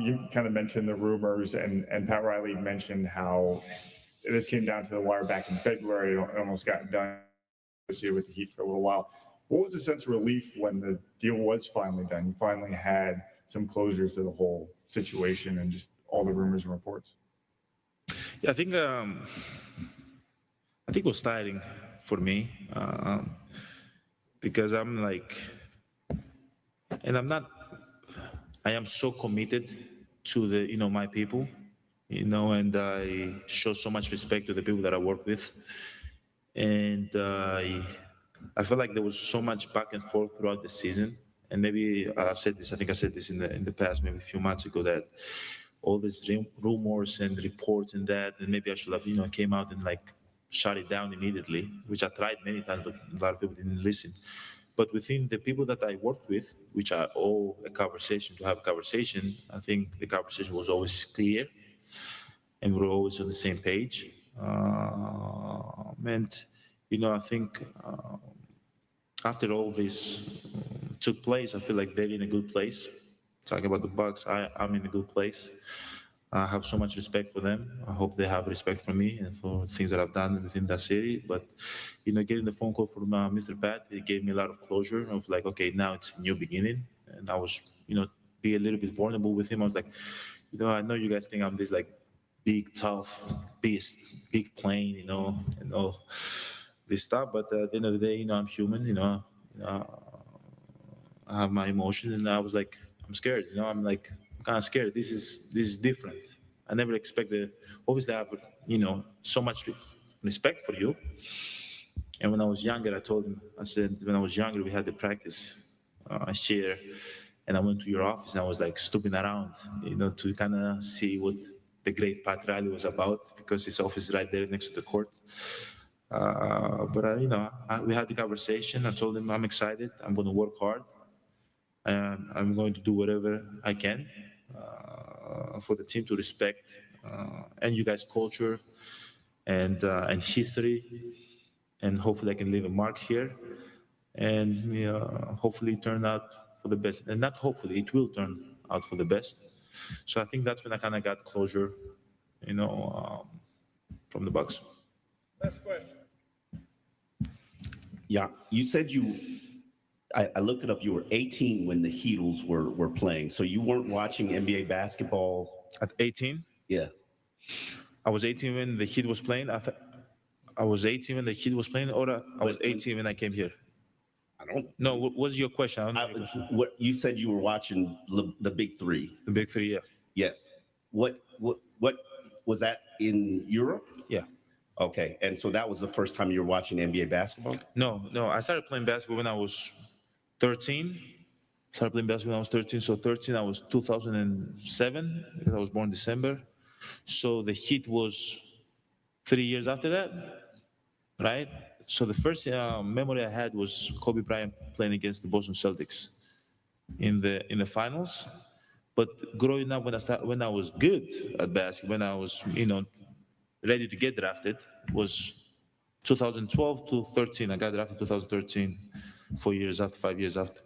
You kind of mentioned the rumors, and Pat Riley mentioned how this came down to the wire back in February. It almost got done this year with the Heat for a little while. What was the sense of relief when the deal was finally done? You finally had some closure to the whole situation and just all the rumors and reports. Yeah, I think it was tiring for me because I'm like, and I am so committed to the, my people, and I show so much respect to the people that I work with. And I felt like there was so much back and forth throughout the season. And maybe I think I said this in the past, maybe a few months ago, that all these rumors and reports and that, and maybe I should have, came out and like shut it down immediately, which I tried many times, but a lot of people didn't listen. But within the people that I worked with, which are all to have a conversation, I think the conversation was always clear and we were always on the same page. I think after all this took place, I feel like they're in a good place. Talking about the Bucks, I'm in a good place. I have so much respect for them. I hope they have respect for me and for things that I've done within that city. But, getting the phone call from Mr. Pat, it gave me a lot of closure of like, okay, now it's a new beginning. And I was, be a little bit vulnerable with him. I was like, I know you guys think I'm this like big, tough beast, big plane, and all this stuff. But at the end of the day, I'm human, I have my emotions. And I was like, I'm scared, I'm kind of scared. This is different. I never expected. Obviously, I have, so much respect for you. And when I was younger, I told him, I said, when I was younger, we had the practice here, and I went to your office and I was like stooping around, to kind of see what the great Pat Riley was about, because his office is right there next to the court. But we had the conversation. I told him I'm excited. I'm going to work hard. and I'm going to do whatever I can for the team to respect and you guys' culture and history, and hopefully I can leave a mark here, and hopefully turn out for the best. And not hopefully, it will turn out for the best. So I think that's when I kind of got closure, from the Bucks. Last question. Yeah, you said I looked it up. You were 18 when the Heatles were playing, so you weren't watching NBA basketball at 18. Yeah, I was 18 when the Heat was playing. I was 18 when the Heat was playing, or I was 18 when I came here. I don't. No, what was your question? I don't know your question. What you said you were watching the Big Three. The Big Three, yeah. Yes. What was that in Europe? Yeah. Okay, and so that was the first time you were watching NBA basketball? No. I started playing basketball when I was 13. Started playing basketball when I was 13. So 13, I was 2007 because I was born December. So the Heat was 3 years after that, right? So the first memory I had was Kobe Bryant playing against the Boston Celtics in the finals. But growing up, when I was good at basketball, when I was ready to get drafted, was 2012 to 13. I got drafted 2013, 4 years after, 5 years after.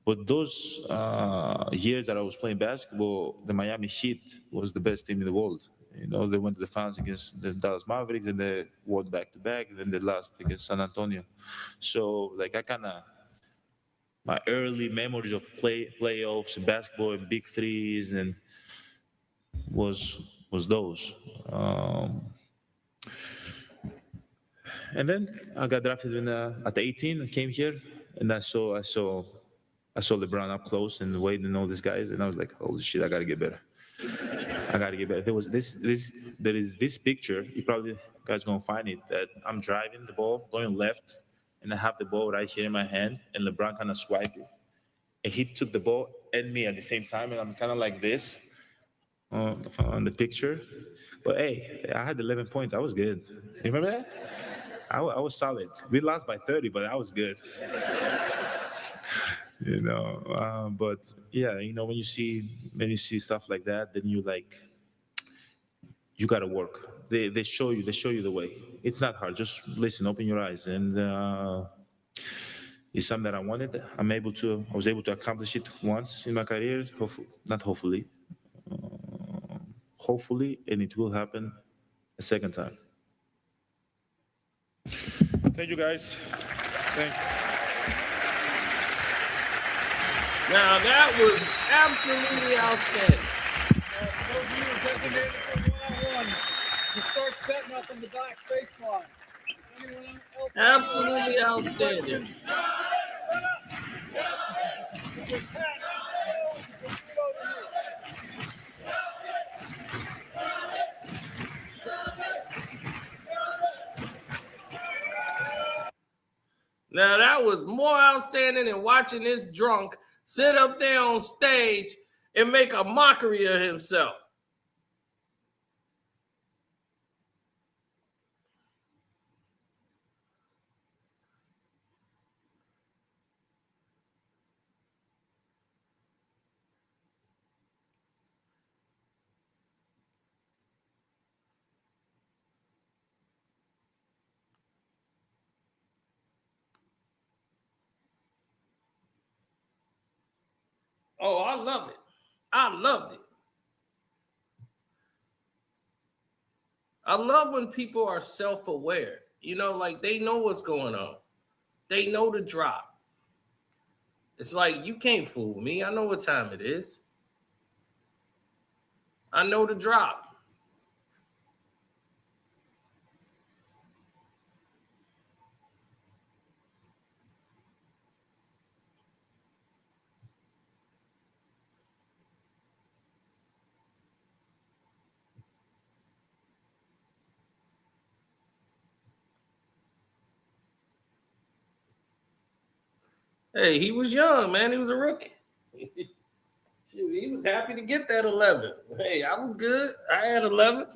But those years that I was playing basketball, the Miami Heat was the best team in the world. They went to the finals against the Dallas Mavericks, and they won back-to-back, and then they lost against San Antonio. So, my early memories of playoffs and basketball and big threes and was those. And then I got drafted at 18. I came here, and I saw LeBron up close and Wade and all these guys, and I was like, holy shit, I gotta get better. I gotta get better. There is this picture. You probably guys gonna find it, that I'm driving the ball going left, and I have the ball right here in my hand, and LeBron kind of swiped it, and he took the ball and me at the same time, and I'm kind of like this on the picture. But hey, I had 11 points. I was good. You remember that? I was solid. We lost by 30, but I was good. But yeah, when you see stuff like that, then you gotta work. They show you the way. It's not hard. Just listen, open your eyes, and it's something that I wanted. I was able to accomplish it once in my career. Hopefully, and it will happen a second time. Thank you, guys. Thank you. Now that was absolutely outstanding. Those of you who are designated for one-on-one, you start setting up in the back baseline. Anyone else? Absolutely outstanding. Now that was more outstanding than watching this drunk sit up there on stage and make a mockery of himself. Oh, I love it. I loved it. I love when people are self-aware. They know what's going on. They know the drop. It's like, you can't fool me. I know what time it is. I know the drop. Hey, he was young, man. He was a rookie. He was happy to get that 11. Hey, I was good. I had 11.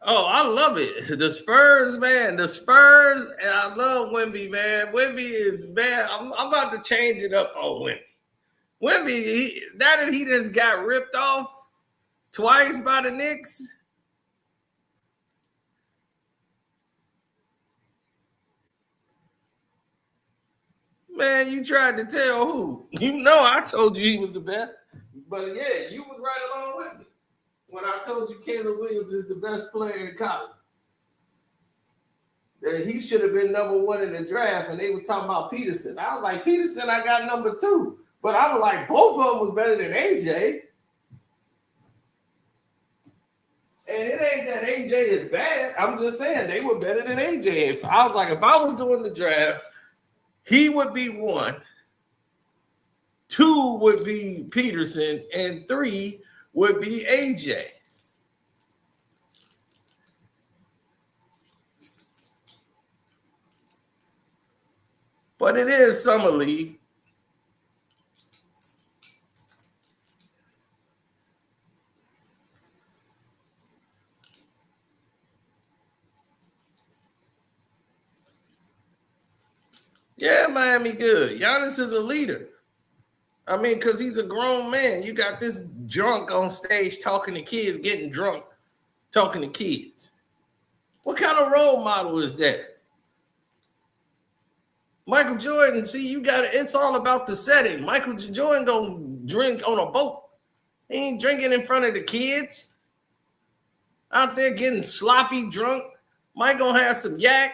Oh, I love it. The Spurs, man. The Spurs, and I love Wemby, man. Wemby is, man, I'm about to change it up on Wemby. Wemby, now that he just got ripped off twice by the Knicks, man, you tried to tell who? You know I told you he was the best. But yeah, you was right along with me when I told you Caleb Williams is the best player in college. That he should have been number 1 in the draft, and they was talking about Peterson. I was like, Peterson, I got number 2. But I was like, both of them was better than AJ. And it ain't that AJ is bad. I'm just saying they were better than AJ. If I was doing the draft, he would be 1. 2 would be Peterson, and 3 would be AJ. But it is summer league. Yeah, Miami good. Giannis is a leader. I mean, because he's a grown man. You got this drunk on stage talking to kids, getting drunk, talking to kids. What kind of role model is that? Michael Jordan, see, you got it. It's all about the setting. Michael Jordan don't drink on a boat. He ain't drinking in front of the kids. Out there getting sloppy drunk. Mike gonna have some yak,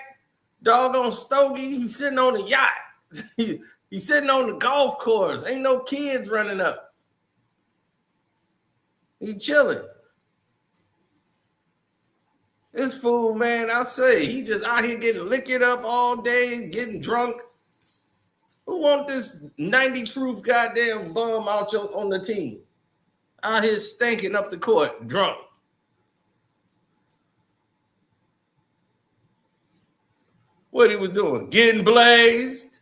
doggone stogie. He's sitting on the yacht. He's sitting on the golf course. Ain't no kids running up. He chilling. This fool, man, I say, he just out here getting liquored up all day, getting drunk. Who want this 90 proof goddamn bum out on the team? Out here stinking up the court, drunk. What he was doing? Getting blazed.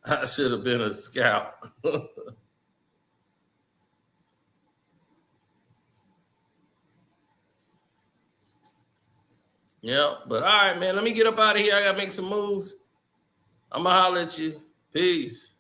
I should have been a scout. Yeah, but all right, man. Let me get up out of here. I got to make some moves. I'm going to holler at you. Peace.